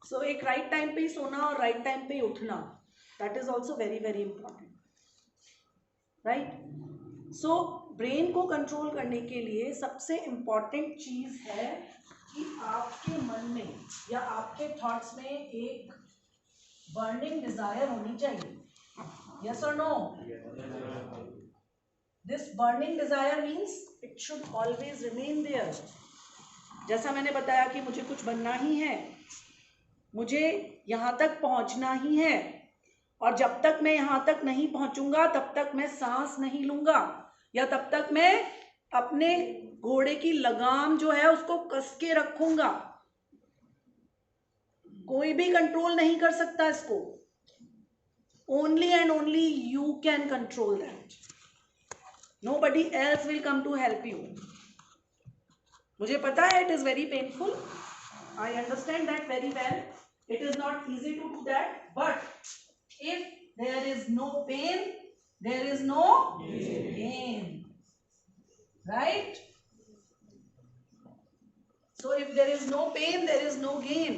So एक राइट टाइम पे ही सोना और राइट टाइम पे ही उठना, that is also very very important, right? So brain को कंट्रोल करने के लिए सबसे इम्पॉर्टेंट चीज है कि आपके मन में या आपके थॉट्स में एक बर्निंग डिजायर होनी चाहिए। यस और no? This burning desire means it should always remain there. जैसा मैंने बताया कि मुझे कुछ बनना ही है, मुझे यहाँ तक पहुँचना ही है, और जब तक मैं यहाँ तक नहीं पहुँचूंगा तब तक मैं सांस नहीं लूंगा, या तब तक मैं अपने घोड़े की लगाम जो है उसको कस के रखूंगा। कोई भी कंट्रोल नहीं कर सकता इसको। Only and only you can control that. Nobody else will come to help you. मुझे पता है it is very painful, I understand that very well, it is not easy to do that, but if there is no pain there is no gain, right? So if there is no pain, there is no gain.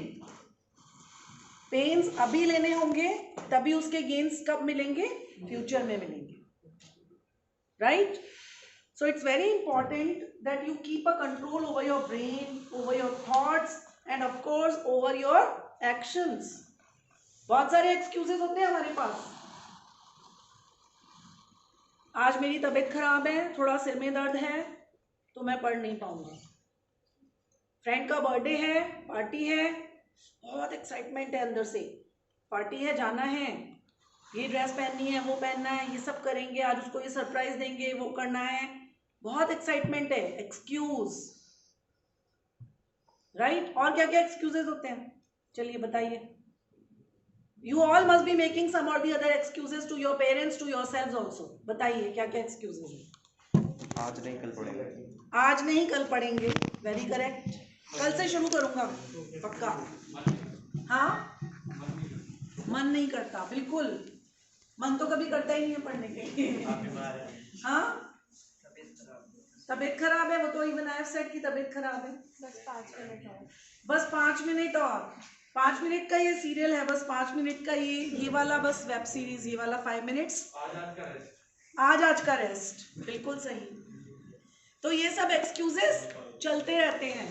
Pains अभी लेने होंगे, तभी उसके gains कब मिलेंगे? Future में मिलेंगे, right? So it's very important that you keep a control over your brain, over your thoughts, and of course over your actions. बहुत सारे excuses होते हैं हमारे पास. आज मेरी तबीयत खराब है, थोड़ा सिर में दर्द है, तो मैं पढ़ नहीं पाऊंगा. फ्रेंड का बर्थडे है, पार्टी है, बहुत एक्साइटमेंट है अंदर से, पार्टी है, जाना है, ये ड्रेस पहननी है, वो पहनना है, ये सब करेंगे, आज उसको ये सरप्राइज देंगे, वो करना है, बहुत एक्साइटमेंट है. Excuse, right? और क्या क्या एक्सक्यूजेस होते हैं, चलिए बताइए. You all must be making some or the other excuses to your parents, to yourselves also. बताइए क्या क्या एक्सक्यूजेस हैं. आज नहीं कल पढ़ेंगे. आज नहीं कल पढ़ेंगे, वेरी करेक्ट. कल से शुरू करूंगा पक्का. हाँ, मन नहीं करता, बिल्कुल मन तो कभी करता ही नहीं है पढ़ने के लिए. हाँ, तबीयत खराब है, वो तो इवन आई हैव सेड की तबीयत खराब है. बस 5 मिनट और. बस 5 मिनट और. 5 मिनट का ये सीरियल है, बस 5 मिनट का ये वाला बस वेब सीरीज, ये वाला 5 मिनट्स. आज का रेस्ट, बिल्कुल सही. तो ये सब एक्सक्यूजेस चलते रहते हैं.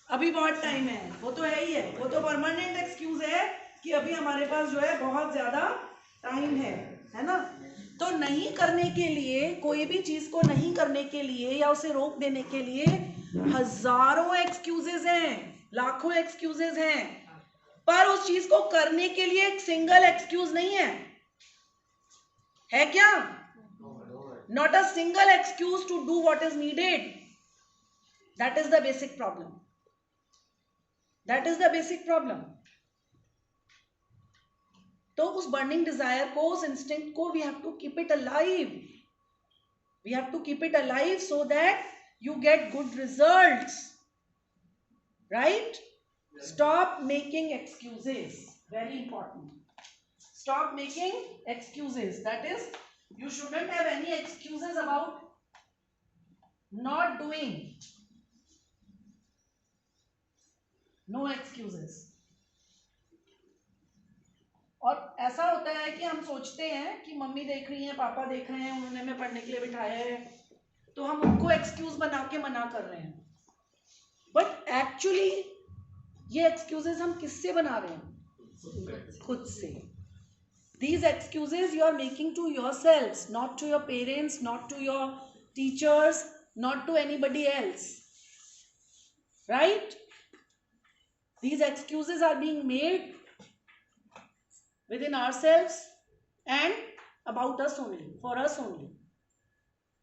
अभी बहुत टाइम है, वो तो है ही है, वो तो परमानेंट एक्सक्यूज है कि अभी हमारे पास जो है बहुत ज्यादा टाइम है ना. तो नहीं करने के लिए, कोई भी चीज को नहीं करने के लिए या उसे रोक देने के लिए हजारों एक्सक्यूजेस हैं, लाखों एक्सक्यूजेस हैं, पर उस चीज को करने के लिए एक सिंगल एक्सक्यूज नहीं है क्या? Not a single excuse to do what is needed. That is the basic problem. That is the basic problem. तो उस burning desire को, उस instinct को, we have to keep it alive. We have to keep it alive so that you get good results. Right? Stop making excuses. Very important. Stop making excuses. That is, you shouldn't have any excuses about not doing. No excuses. और ऐसा होता है कि हम सोचते हैं कि mummy देख रही हैं, पापा देख रहे हैं, उन्होंने हमें पढ़ने के लिए बिठाया है, तो हम उनको एक्सक्यूज बना के मना कर रहे हैं. बट एक्चुअली ये एक्सक्यूजेस हम किससे बना रहे हैं? खुद से. These excuses you are making to yourselves, not to your parents, not to your teachers, not to anybody else. Right? These excuses are being made within ourselves and about us only, for us only.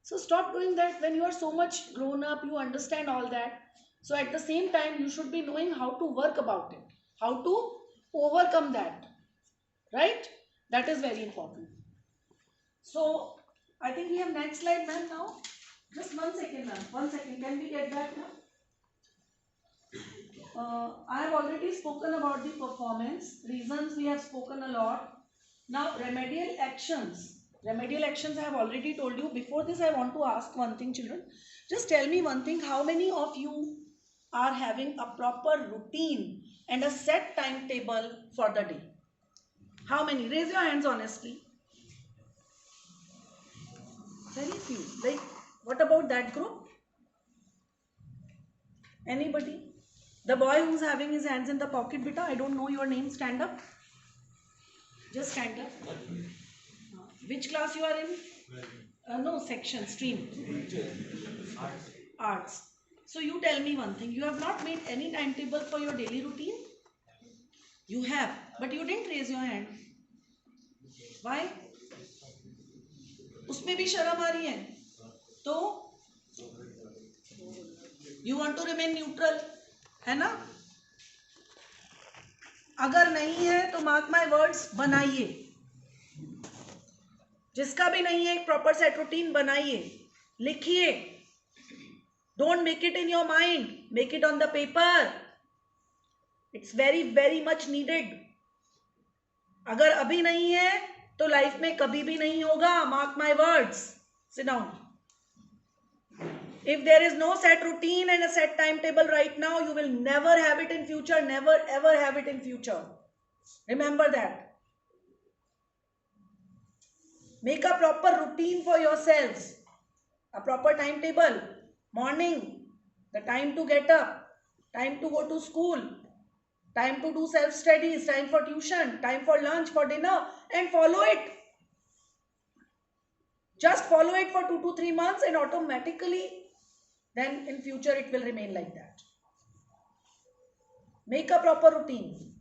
So stop doing that. When you are so much grown up, you understand all that. So at the same time, you should be knowing how to work about it, how to overcome that. Right? That is very important. So I think we have next slide, ma'am, now. Just 1 second, ma'am. 1 second. Can we get that now? I have already spoken about the performance. Reasons we have spoken a lot. Now remedial actions. Remedial actions I have already told you. Before this, I want to ask one thing, children. Just tell me one thing. How many of you are having a proper routine and a set timetable for the day? How many? Raise your hands honestly. Very few. Like, what about that group? Anybody? The boy who's having his hands in the pocket, beta, I don't know your name. Stand up. Just stand up. Which class you are in? No, section, stream. Arts. So you tell me one thing. You have not made any timetable for your daily routine? You have, but you didn't raise your hand. Why? उसमें भी शर्म आ रही है. तो you want to remain neutral, है ना? अगर नहीं है तो mark my words, बनाइए. जिसका भी नहीं है एक proper set routine बनाइए, लिखिए. Don't make it in your mind, make it on the paper. It's very very much needed. अगर अभी नहीं है तो लाइफ में कभी भी नहीं होगा. Mark my words. Sit down. If there is no set routine and a set timetable right now, you will never have it in future. Never ever have it in future. Remember that. Make a proper routine for yourselves. A proper timetable, morning, the time to get up, time to go to school, time to do self studies, time for tuition, time for lunch, for dinner, and follow it. Just follow it for 2 to 3 months and automatically then in future it will remain like that. Make a proper routine.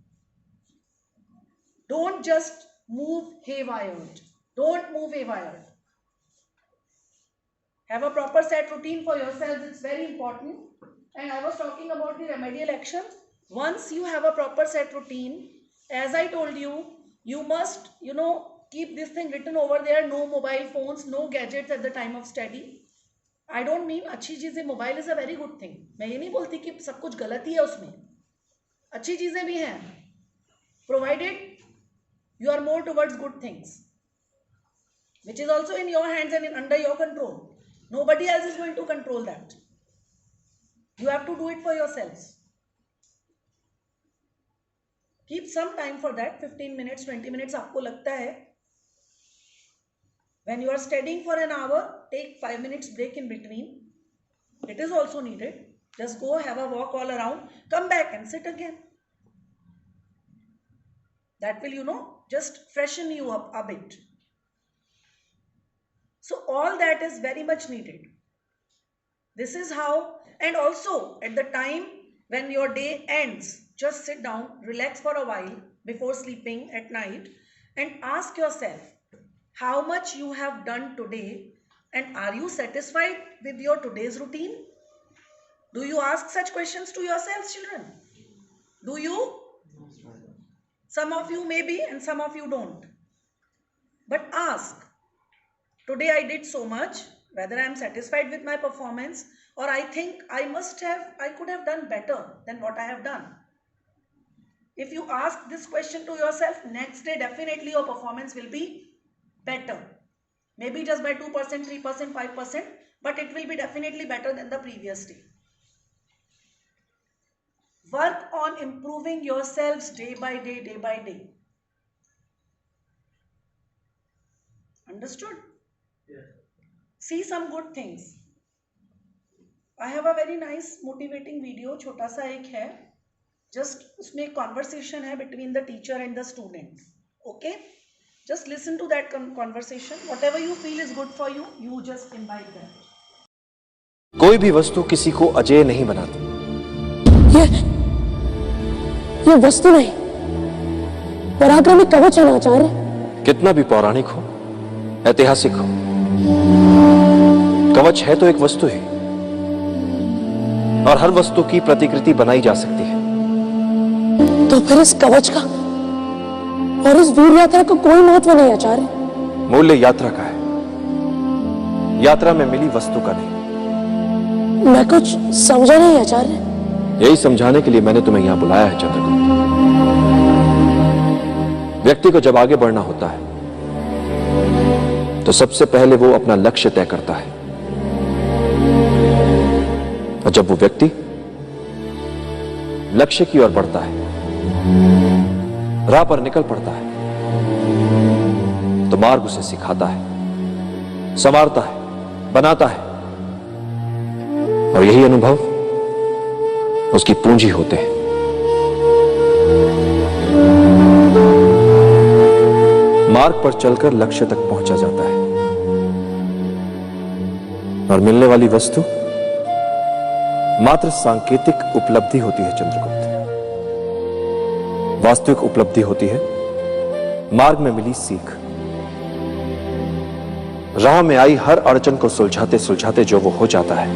Don't just move haywired. Don't move haywired. Have a proper set routine for yourselves. It's very important. And I was talking about the remedial action. Once you have a proper set routine, as I told you, you must, keep this thing written over there. No mobile phones, no gadgets at the time of study. I don't mean अच्छी चीजें, mobile is a very good thing. मैं ये नहीं बोलती कि सब कुछ गलत ही है उसमें. अच्छी चीजें भी हैं. Provided you are more towards good things, which is also in your hands and under your control. Nobody else is going to control that. You have to do it for yourselves. Keep some time for that. 15 minutes, 20 minutes आपको लगता है. When you are studying for an hour, take 5 minutes break in between. It is also needed. Just go have a walk all around. Come back and sit again. That will, just freshen you up a bit. So all that is very much needed. This is how, and also at the time when your day ends, just sit down, relax for a while before sleeping at night and ask yourself how much you have done today, and are you satisfied with your today's routine? Do you ask such questions to yourselves, children? Do you? Some of you maybe and some of you don't. But ask. Today I did so much, whether I am satisfied with my performance or I think I could have done better than what I have done. If you ask this question to yourself, next day definitely your performance will be better. Maybe just by 2%, 3%, 5%, but it will be definitely better than the previous day. Work on improving yourselves day by day, day by day. Understood? See some good things. I have a very nice motivating video. छोटा सा एक है. Just उसमें एक conversation है between the teacher and the student. Okay? Just listen to that conversation. Whatever you feel is good for you, you just imbibe that. कोई भी वस्तु किसी को अजेय नहीं बनाती. ये वस्तु नहीं, पराक्रमी कवच है आचार्य. कितना भी पौराणिक हो, ऐतिहासिक हो, कवच है तो एक वस्तु ही, और हर वस्तु की प्रतिकृति बनाई जा सकती है. तो फिर इस कवच का और इस वीर यात्रा का कोई महत्व नहीं आचार्य. मूल्य यात्रा का है, यात्रा में मिली वस्तु का नहीं. मैं कुछ समझा नहीं आचार्य. यही समझाने के लिए मैंने तुम्हें यहां बुलाया है चंद्रगुप्त. व्यक्ति को जब आगे बढ़ना होता है तो सबसे पहले वो अपना लक्ष्य तय करता है, और जब वो व्यक्ति लक्ष्य की ओर बढ़ता है, राह पर निकल पड़ता है, तो मार्ग उसे सिखाता है, संवारता है, बनाता है, और यही अनुभव उसकी पूंजी होते हैं. मार्ग पर चलकर लक्ष्य तक पहुंचा जाता है, और मिलने वाली वस्तु मात्र सांकेतिक उपलब्धि होती है चंद्रगुप्त. वास्तविक उपलब्धि होती है मार्ग में मिली सीख. राह में आई हर अड़चन को सुलझाते सुलझाते जो वो हो जाता है,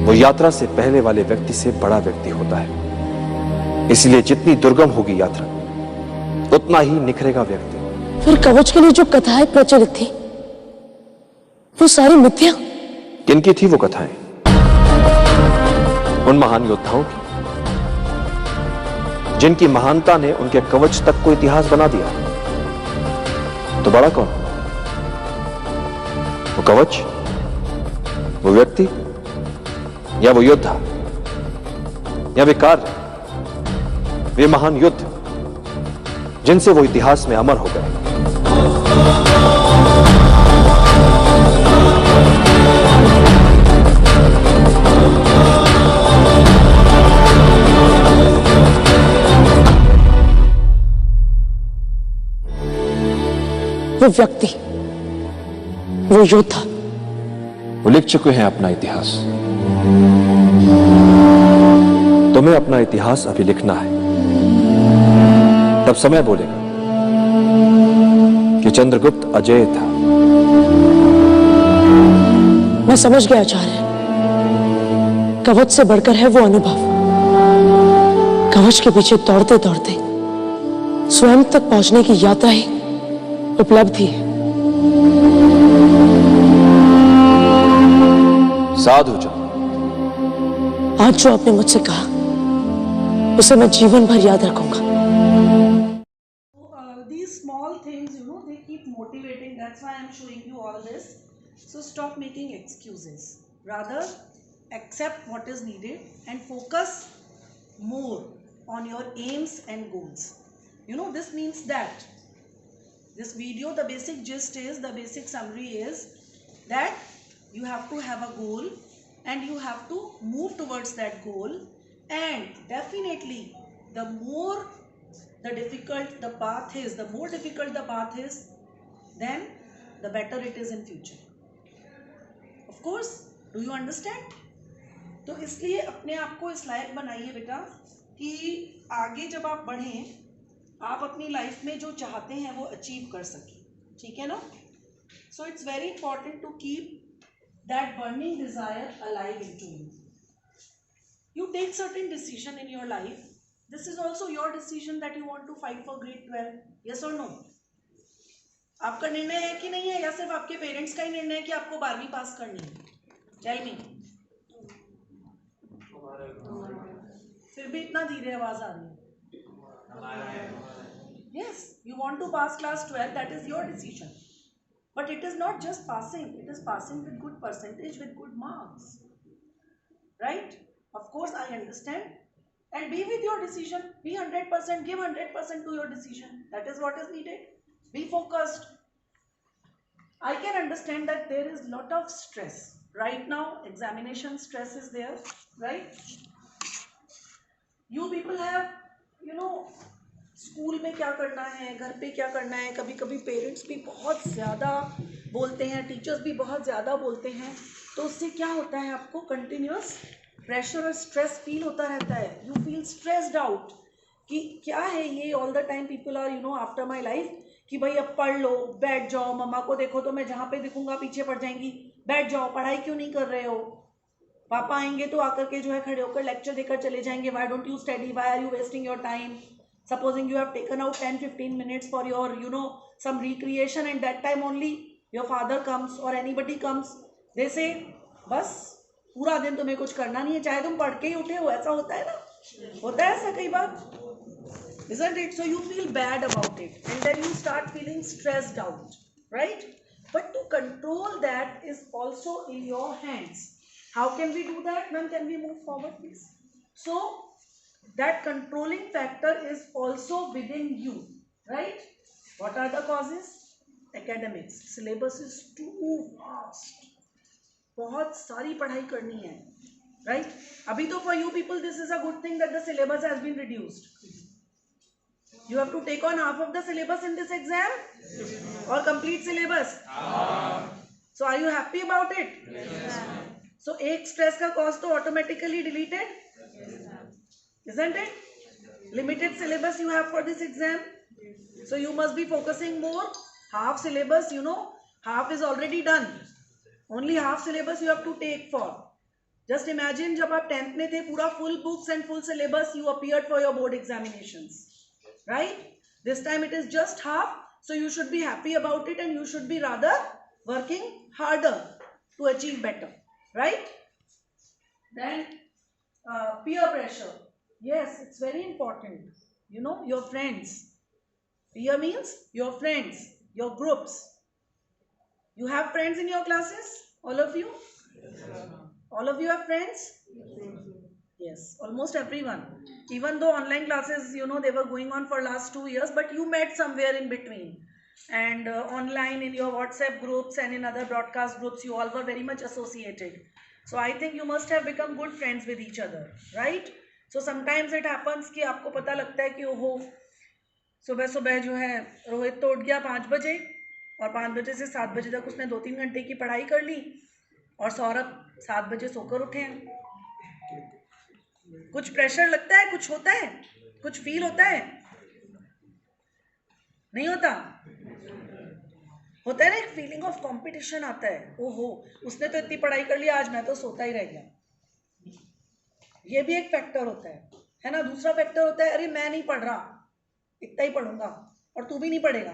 वो यात्रा से पहले वाले व्यक्ति से बड़ा व्यक्ति होता है. इसलिए जितनी दुर्गम होगी यात्रा, उतना ही निखरेगा व्यक्ति. फिर कवच के लिए जो कथाएं प्रचलित थी, वो सारी मिथ्या. किनकी थी वो कथाएं? उन महान योद्धाओं की, जिनकी महानता ने उनके कवच तक को इतिहास बना दिया. तो बड़ा कौन? वो कवच, वो व्यक्ति, या वो योद्धा, या वे कार्य, वे महान युद्ध जिनसे वो इतिहास में अमर हो गए. वो व्यक्ति, वो योद्धा। वो लिख चुके हैं अपना इतिहास, तुम्हें अपना इतिहास अभी लिखना है। तब समय बोलेगा कि चंद्रगुप्त अजेय था। मैं समझ गया आचार्य, कवच से बढ़कर है वो अनुभव। कवच के पीछे दौड़ते दौड़ते स्वयं तक पहुंचने की यात्रा ही उपलब्धि है। साधु जाओ। आज जो आपने मुझसे कहा उसे मैं जीवन भर याद रखूंगा। These small things, they keep motivating. That's why I'm showing you all this. So stop making excuses. Rather, accept what is needed and focus more on your aims and goals. This means that this video, the basic gist is, the basic summary is that you have to have a goal and you have to move towards that goal, and definitely the more difficult the path is, then the better it is in future. Of course, do you understand? तो इसलिए अपने आप को इस लायक बनाइए बेटा कि आगे जब आप बढ़ें, आप अपनी लाइफ में जो चाहते हैं वो अचीव कर सकें। ठीक है ना? So it's very important to keep that burning desire alive into you. You take certain decision in your life. This is also your decision that you want to fight for grade 12. Yes or no? आपका निर्णय है कि नहीं है, या सिर्फ आपके parents का ही निर्णय है कि आपको 12वीं पास करनी है? Tell me. फिर भी इतना धीरे आवाज आ रही है। Yes, you want to pass class 12. That is your decision. But it is not just passing, it is passing with good percentage, with good marks. Right? Of course, I understand. And be with your decision. Be 100%, give 100% to your decision. That is what is needed. Be focused. I can understand that there is lot of stress. Right now, examination stress is there. Right? You people have, school में क्या करना है, घर पे क्या करना है। कभी कभी पेरेंट्स भी बहुत ज़्यादा बोलते हैं, टीचर्स भी बहुत ज़्यादा बोलते हैं, तो उससे क्या होता है, आपको कंटिन्यूअस प्रेशर और स्ट्रेस फील होता रहता है। यू फील स्ट्रेस्ड आउट कि क्या है ये, all the time people are after my life कि भाई अब पढ़ लो, बैठ जाओ, मम्मा को देखो तो मैं जहाँ पे दिखूंगा पीछे पड़ जाएंगी, बैठ जाओ, पढ़ाई क्यों नहीं कर रहे हो। पापा आएंगे तो आकर के खड़े होकर लेक्चर देकर चले जाएंगे, why don't you study, why are you wasting your time. Supposing you have taken out 10-15 minutes for your, some recreation, and that time only your father comes or anybody comes, they say, बस पूरा दिन तुम्हें कुछ करना नहीं है, चाहे तुम पढ़ के ही उठे हो। ऐसा होता है ना, होता है ऐसा कई बार, isn't it? So you feel bad about it, and then you start feeling stressed out, right? But to control that is also in your hands. How can we do that? Ma'am, can we move forward, please? So that controlling factor is also within you, right? What are the causes? Academics. Syllabus is too vast. बहुत सारी पढ़ाई करनी है, right? अभी तो for you people this is a good thing that the syllabus has been reduced. You have to take on half of the syllabus in this exam, or complete syllabus. So are you happy about it? Yes. So एक stress का cause तो automatically deleted. Isn't it? Limited syllabus you have for this exam. So you must be focusing more. Half syllabus, half is already done. Only half syllabus you have to take for. Just imagine जब आप 10th में थे, पूरा full books and full syllabus you appeared for your board examinations. Right? This time it is just half. So you should be happy about it, and you should be rather working harder to achieve better. Right? Then peer pressure. Yes, it's very important. Your friends. Peer means your friends, your groups. You have friends in your classes? All of you? All of you have friends? Yes, almost everyone. Even though online classes, they were going on for last 2 years, but you met somewhere in between. And online in your WhatsApp groups and in other broadcast groups, you all were very much associated. So I think you must have become good friends with each other, right? So sometimes it happens कि आपको पता लगता है कि ओहो सुबह सुबह रोहित तो उठ गया 5 बजे, और 5 बजे से 7 बजे तक उसने 2-3 घंटे की पढ़ाई कर ली और सौरभ 7 बजे सोकर उठे हैं। कुछ प्रेशर लगता है, कुछ होता है, कुछ फील होता है, नहीं होता? होता है ना, एक फीलिंग ऑफ कंपटीशन आता है, ओहो उसने तो इतनी पढ़ाई कर ली, आज मैं तो सोता ही रह गया। ये भी एक फैक्टर होता है ना। दूसरा फैक्टर होता है, अरे मैं नहीं पढ़ रहा, इतना ही पढ़ूंगा, और तू भी नहीं पढ़ेगा,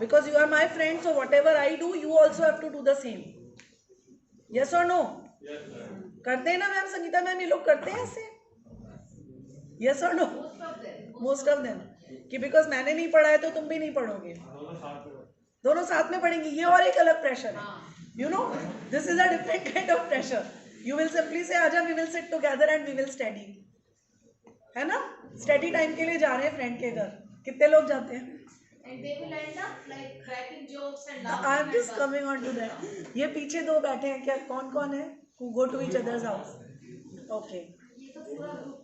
because you are my friend, so whatever I do you also have to do the same. Yes और नो? करते हैं ना मैम, संगीता मैम, ये लोग करते हैं ऐसे? यस और नो? मोस्ट ऑफ देम, कि बिकॉज मैंने नहीं पढ़ा है तो तुम भी नहीं पढ़ोगे, दोनों साथ में पढ़ेंगे। ये और एक अलग प्रेशर है, you know, this is a different kind of pressure. You will simply say आजा, we will sit together and we will study, है ना? स्टडी टाइम के लिए जा रहे हैं फ्रेंड के घर, कितने लोग जाते हैं? And they will end up like cracking jokes and I laughing. Am just coming on to that. ये पीछे दो बैठे हैं, क्या कौन कौन है? who go to each other's house? Okay, ये तो पूरा group,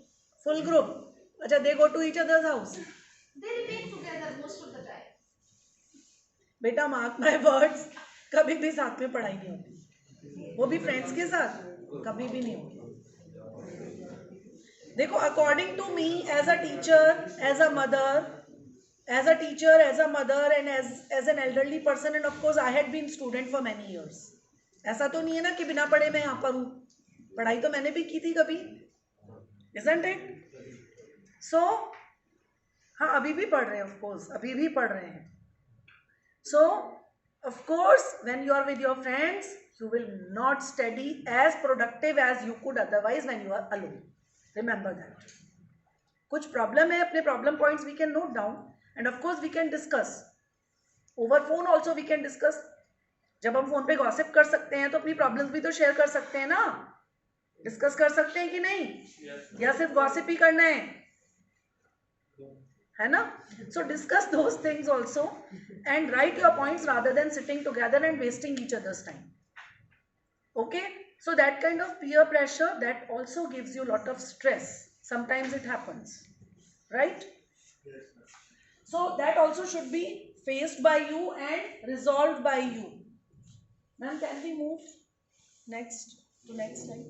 full group। अच्छा, they go to each other's house। they remain together most of the time. बेटा मार्क माय वर्ड्स, कभी भी साथ में पढ़ाई नहीं होती, वो भी फ्रेंड्स के साथ कभी भी नहीं होती। देखो, according to me as a teacher, as a mother, as a teacher, as a mother and as an elderly person, and of course I had been student for many years। ऐसा तो नहीं है ना कि बिना पढ़े मैं यहाँ पर हूँ, पढ़ाई तो मैंने भी की थी कभी, isn't it? So हाँ, अभी भी पढ़ रहे हैं, of course अभी भी पढ़ रहे हैं। So of course when you are with your friends you will not study as productive as you could otherwise when you are alone, remember that। कुछ प्रॉब्लम है, अपने problem points we can note down and of course we can discuss over phone also, we can discuss। जब हम phone पे gossip कर सकते हैं तो अपनी प्रॉब्लम्स भी तो शेयर कर सकते हैं ना, डिस्कस कर सकते हैं कि नहीं? या सिर्फ गॉसिप ही करना है ना? सो discuss those things also and right your points rather than sitting together and wasting each others time. Okay, so that kind of peer pressure that also gives you lot of stress, sometimes it happens, right? So that also should be faced by you and resolved by you। Ma'am, can we move next to next slide?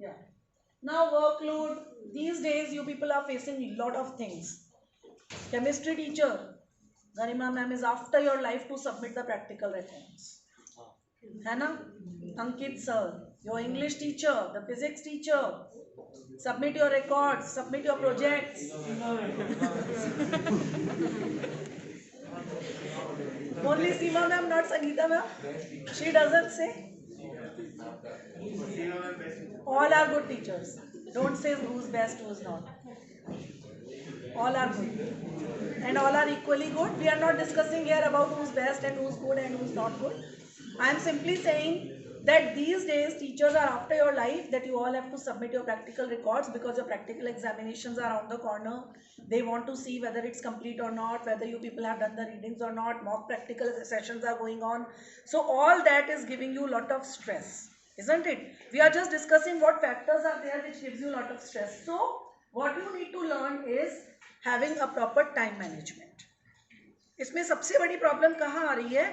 Yeah. Now workload. These days you people are facing a lot of things. Chemistry teacher, Garima ma'am is after your life to submit the practical records, है ना? Ankit sir, your English teacher, the physics teacher, submit your records, submit your projects। Only Seema ma'am, not Sangeeta ma'am, she doesn't say। All are good teachers, don't say who's best, who's not, all are good and all are equally good। We are not discussing here about who's best and who's good and who's not good। I am simply saying that these days teachers are after your life, that you all have to submit your practical records because your practical examinations are around the corner। They want to see whether it's complete or not, whether you people have done the readings or not, mock practical sessions are going on, so all that is giving you a lot of stress, isn't it? We are just discussing what factors are there which gives you a lot of stress। So what you need to learn is having a proper time management। इसमें सबसे बड़ी problem कहाँ आ रही है?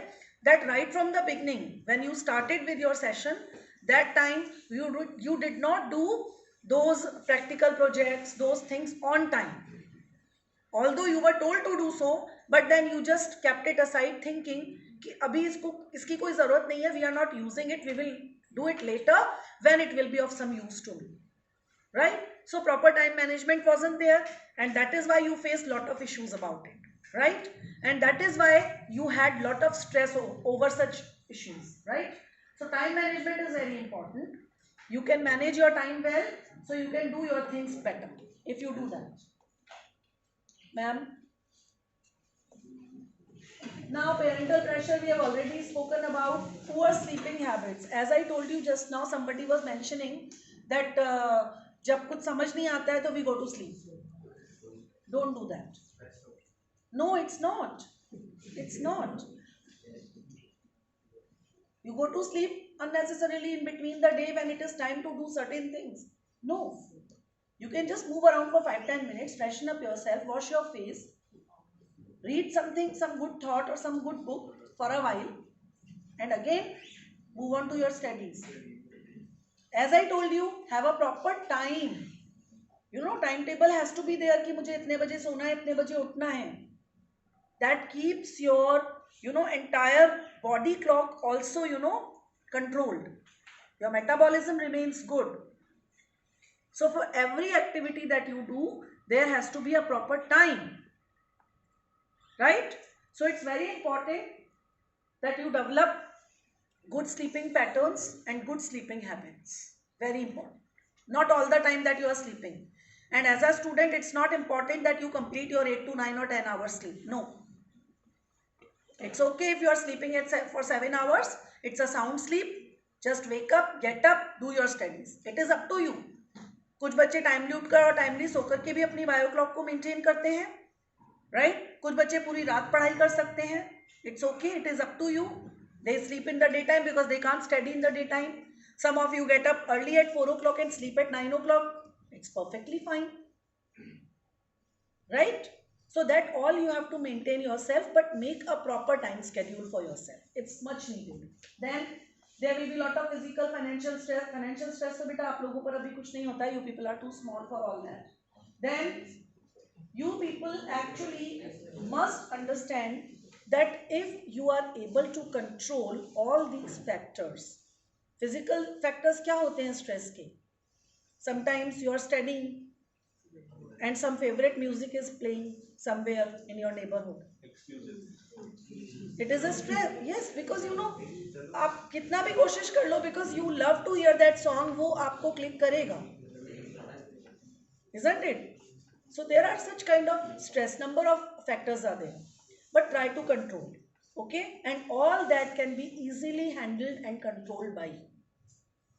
That right from the beginning, when you started with your session, that time you did not do those practical projects, those things on time, although you were told to do so, but then you just kept it aside thinking कि अभी इसकी कोई ज़रूरत नहीं है, we are not using it, we will do it later when it will be of some use to me, right? So proper time management wasn't there, and that is why you faced lot of issues about it, right? And that is why you had lot of stress over such issues, right? So time management is very important. You can manage your time well, so you can do your things better if you do that, ma'am। Now parental pressure, we have already spoken about। Poor sleeping habits, as I told you just now, somebody was mentioning that जब कुछ समझ नहीं आता है तो we go to sleep। Don't do that। No, it's not, it's not। You go to sleep unnecessarily in between the day when it is time to do certain things, no, you can just move around for 5-10 minutes, freshen up yourself, wash your face, read something, some good thought or some good book for a while, and again move on to your studies. As I told you, have a proper time. You know, timetable has to be there कि मुझे इतने बजे सोना है, इतने बजे उठना है. That keeps your, you know, entire body clock also, you know, controlled. Your metabolism remains good. So for every activity that you do, there has to be a proper time, right? So it's very important that you develop good sleeping patterns and good sleeping habits. Very important. Not all the time that you are sleeping. And as a student, it's not important that you complete your 8 to 9 or 10 hours sleep. No. It's okay if you are sleeping for 7 hours. It's a sound sleep. Just wake up, get up, do your studies. It is up to you. कुछ बच्चे timely उठकर और timely सोकर के भी अपनी bio clock को maintain करते हैं, राइट? कुछ बच्चे पूरी रात पढ़ाई कर सकते हैं. It's okay. It is up to you. They sleep in the daytime because they can't study in the daytime. Some of you get up early at 4 o'clock and sleep at 9 o'clock. It's perfectly fine. Right? So that all you have to maintain yourself, but make a proper time schedule for yourself. It's much needed. Then there will be a lot of physical, financial stress. Financial stress तो बेटा आप लोगों पर अभी कुछ नहीं होता है. You people are too small for all that. Then you people actually must understand that if you are able to control all these factors, physical factors क्या होते हैं stress के? Sometimes you are studying and some favorite music is playing somewhere in your neighborhood. It is a stress. Yes, because you know, आप कितना भी कोशिश कर लो, because you love to hear that song, वो आपको click करेगा, isn't it? So there are such kind of stress. Number of factors are there, but try to control. Okay, and all that can be easily handled and controlled by you.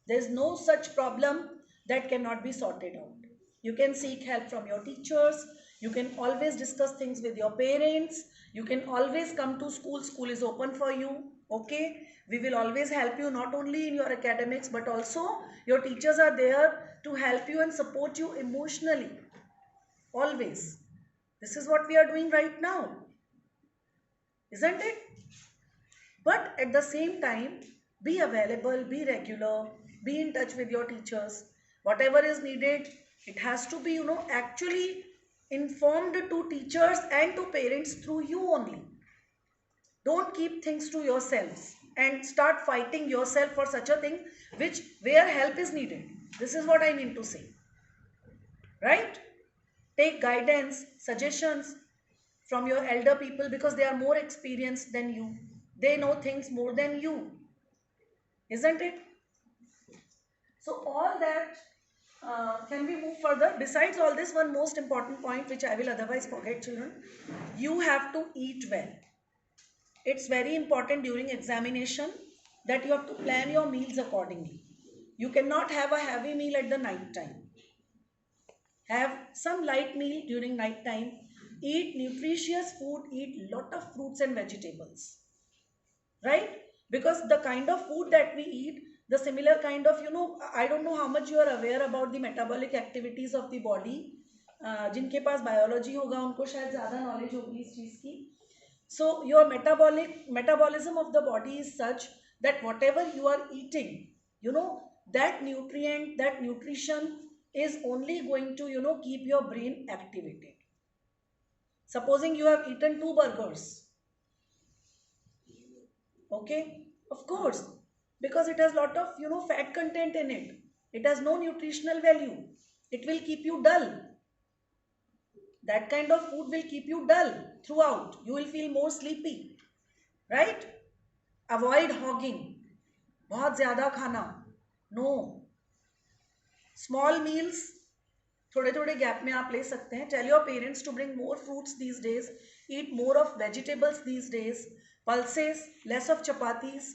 There is no such problem that cannot be sorted out. You can seek help from your teachers. You can always discuss things with your parents. You can always come to school. School is open for you. Okay, we will always help you, not only in your academics, but also your teachers are there to help you and support you emotionally. Always. This is what we are doing right now, isn't it? But at the same time, be available, be regular, be in touch with your teachers. Whatever is needed, it has to be, you know, actually informed to teachers and to parents through you only. Don't keep things to yourselves and start fighting yourself for such a thing where help is needed. This is what I mean to say, right? Take guidance, suggestions from your elder people because they are more experienced than you. They know things more than you, isn't it? So all that, can we move further? Besides all this, one most important point which I will otherwise forget, children, you have to eat well. It's very important during examination that you have to plan your meals accordingly. You cannot have a heavy meal at the night time. Have some light meal during night time. Eat nutritious food. Eat lot of fruits and vegetables. Right? Because the kind of food that we eat, the similar kind of, you know, I don't know how much you are aware about the metabolic activities of the body. जिनके पास biology होगा उनको शायद ज़्यादा knowledge होगी इस चीज़ की. So your metabolism of the body is such that whatever you are eating, you know, that nutrient, that nutrition is only going to, you know, keep your brain activated. Supposing you have eaten 2 burgers. Okay, of course, because it has lot of, you know, fat content in it. It has no nutritional value. It will keep you dull. That kind of food will keep you dull throughout. You will feel more sleepy, right? Avoid hogging. बहुत ज़्यादा खाना. No. Small meals, थोड़े-थोड़े gap में आप ले सकते हैं. Tell your parents to bring more fruits these days. Eat more of vegetables these days. Pulses, less of chapatis.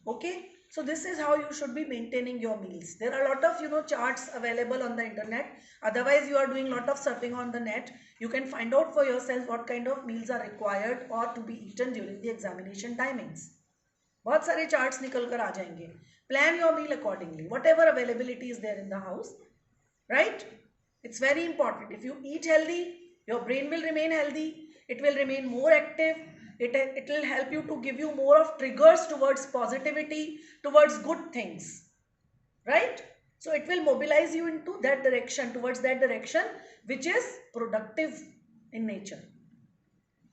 Okay? So this is how you should be maintaining your meals. There are a lot of, you know, charts available on the internet. Otherwise, you are doing a lot of surfing on the net. You can find out for yourself what kind of meals are required or to be eaten during the examination timings. बहुत सारे charts निकल कर आ जाएंगे. Plan your meal accordingly. Whatever availability is there in the house, right? It's very important. If you eat healthy, your brain will remain healthy. it will remain more active, it will help you to give you more of triggers towards positivity, towards good things, right? So it will mobilize you into that direction, towards that direction which is productive in nature,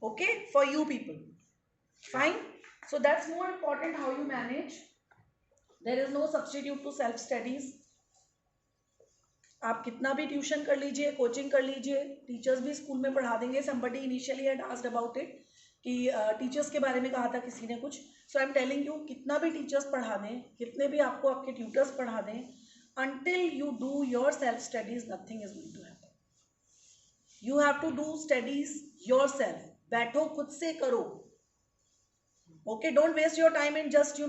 okay, for you people. Fine. So that's more important, how you manage. There is no substitute to self studies. आप कितना भी tuition कर लीजिए, coaching कर लीजिए, teachers भी school में पढ़ा देंगे. somebody initially had asked about it कि टीचर्स के बारे में कहा था किसी ने कुछ. सो आई एम टेलिंग यू, कितना भी टीचर्स पढ़ा दें, कितने भी आपको आपके ट्यूटर्स पढ़ा दें, until you do your self studies nothing is going to happen. You have to do studies yourself. बैठो, खुद से करो. Okay, don't waste your time in just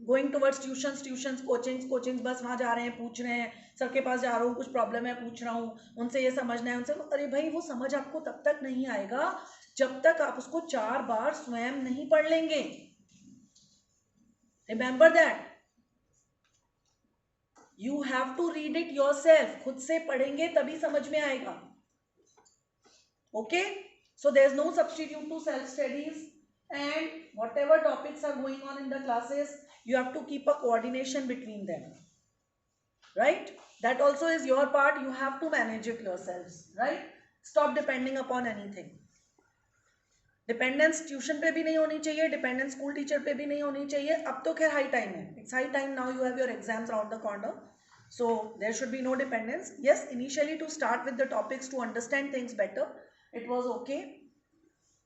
going towards tuitions, coachings. बस वहाँ जा रहे हैं, पूछ रहे हैं, सर के पास जा रहा हूँ, कुछ प्रॉब्लम है, पूछ रहा हूँ, उनसे ये समझना है, उनसे. अरे भाई, वो समझ आपको तब तक नहीं आएगा जब तक आप उसको 4 बार स्वयं नहीं पढ़ लेंगे. Remember that. You have to read it yourself. खुद से पढ़ेंगे तभी समझ में आएगा. Okay? So there is no substitute to self studies. And whatever topics are going on in the classes, you have to keep a coordination between them, right? That also is your part. You have to manage it yourselves, right? Stop depending upon anything. Dependence tuition पे भी नहीं होनी चाहिए, dependence school teacher पे भी नहीं होनी चाहिए. अब तो खैर high time है. It's high time now. You have your exams around the corner, so there should be no dependence. Yes, initially to start with the topics, to understand things better, it was okay.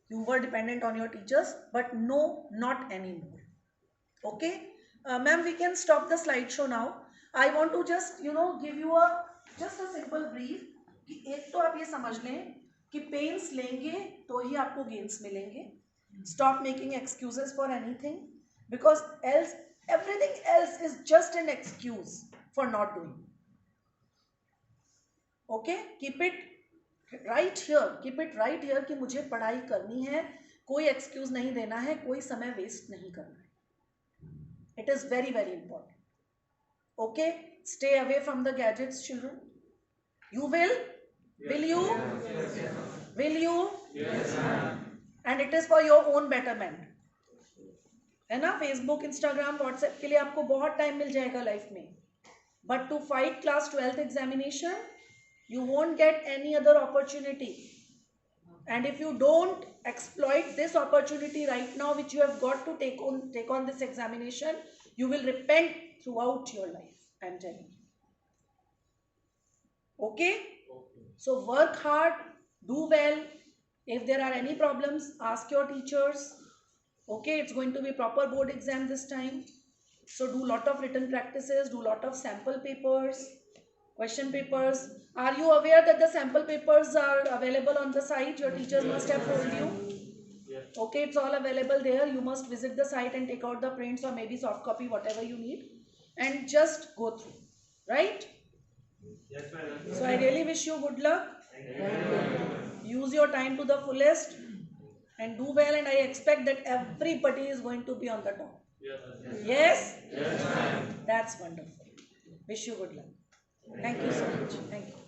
You were dependent on your teachers, but no, not anymore. Okay, ma'am, we can stop the slideshow now. I want to just give you just a simple brief कि एक तो आप ये समझ लें कि pens लेंगे तो ही आपको गेन्स मिलेंगे. Stop making excuses for anything, because else everything else is just an excuse for not doing. Okay, keep it right here कि मुझे पढ़ाई करनी है, कोई एक्सक्यूज नहीं देना है, कोई समय वेस्ट नहीं करना है. It is very, very important. Okay, stay away from the gadgets, children. You will? Will you? Will you? Yes, ma'am. And it is for your own betterment. है ना? Facebook, Instagram, WhatsApp के लिए आपको बहुत time मिल जाएगा life में. But to fight class 12th examination, you won't get any other opportunity. And if you don't exploit this opportunity right now, which you have got to take on this examination, you will repent throughout your life. I am telling you. Okay? So work hard, do well. If there are any problems, ask your teachers. Okay? It's going to be proper board exam this time. So do lot of written practices, do lot of sample papers, question papers. Are you aware that the sample papers are available on the site? Your teachers must have told you. Okay, it's all available there. You must visit the site and take out the prints or maybe soft copy, whatever you need, and just go through. Right? Yes, madam. So I really wish you good luck. Use your time to the fullest and do well, and I expect that everybody is going to be on the top. Yes? Yes, ma'am. That's wonderful. Wish you good luck. Thank you so much. Thank you.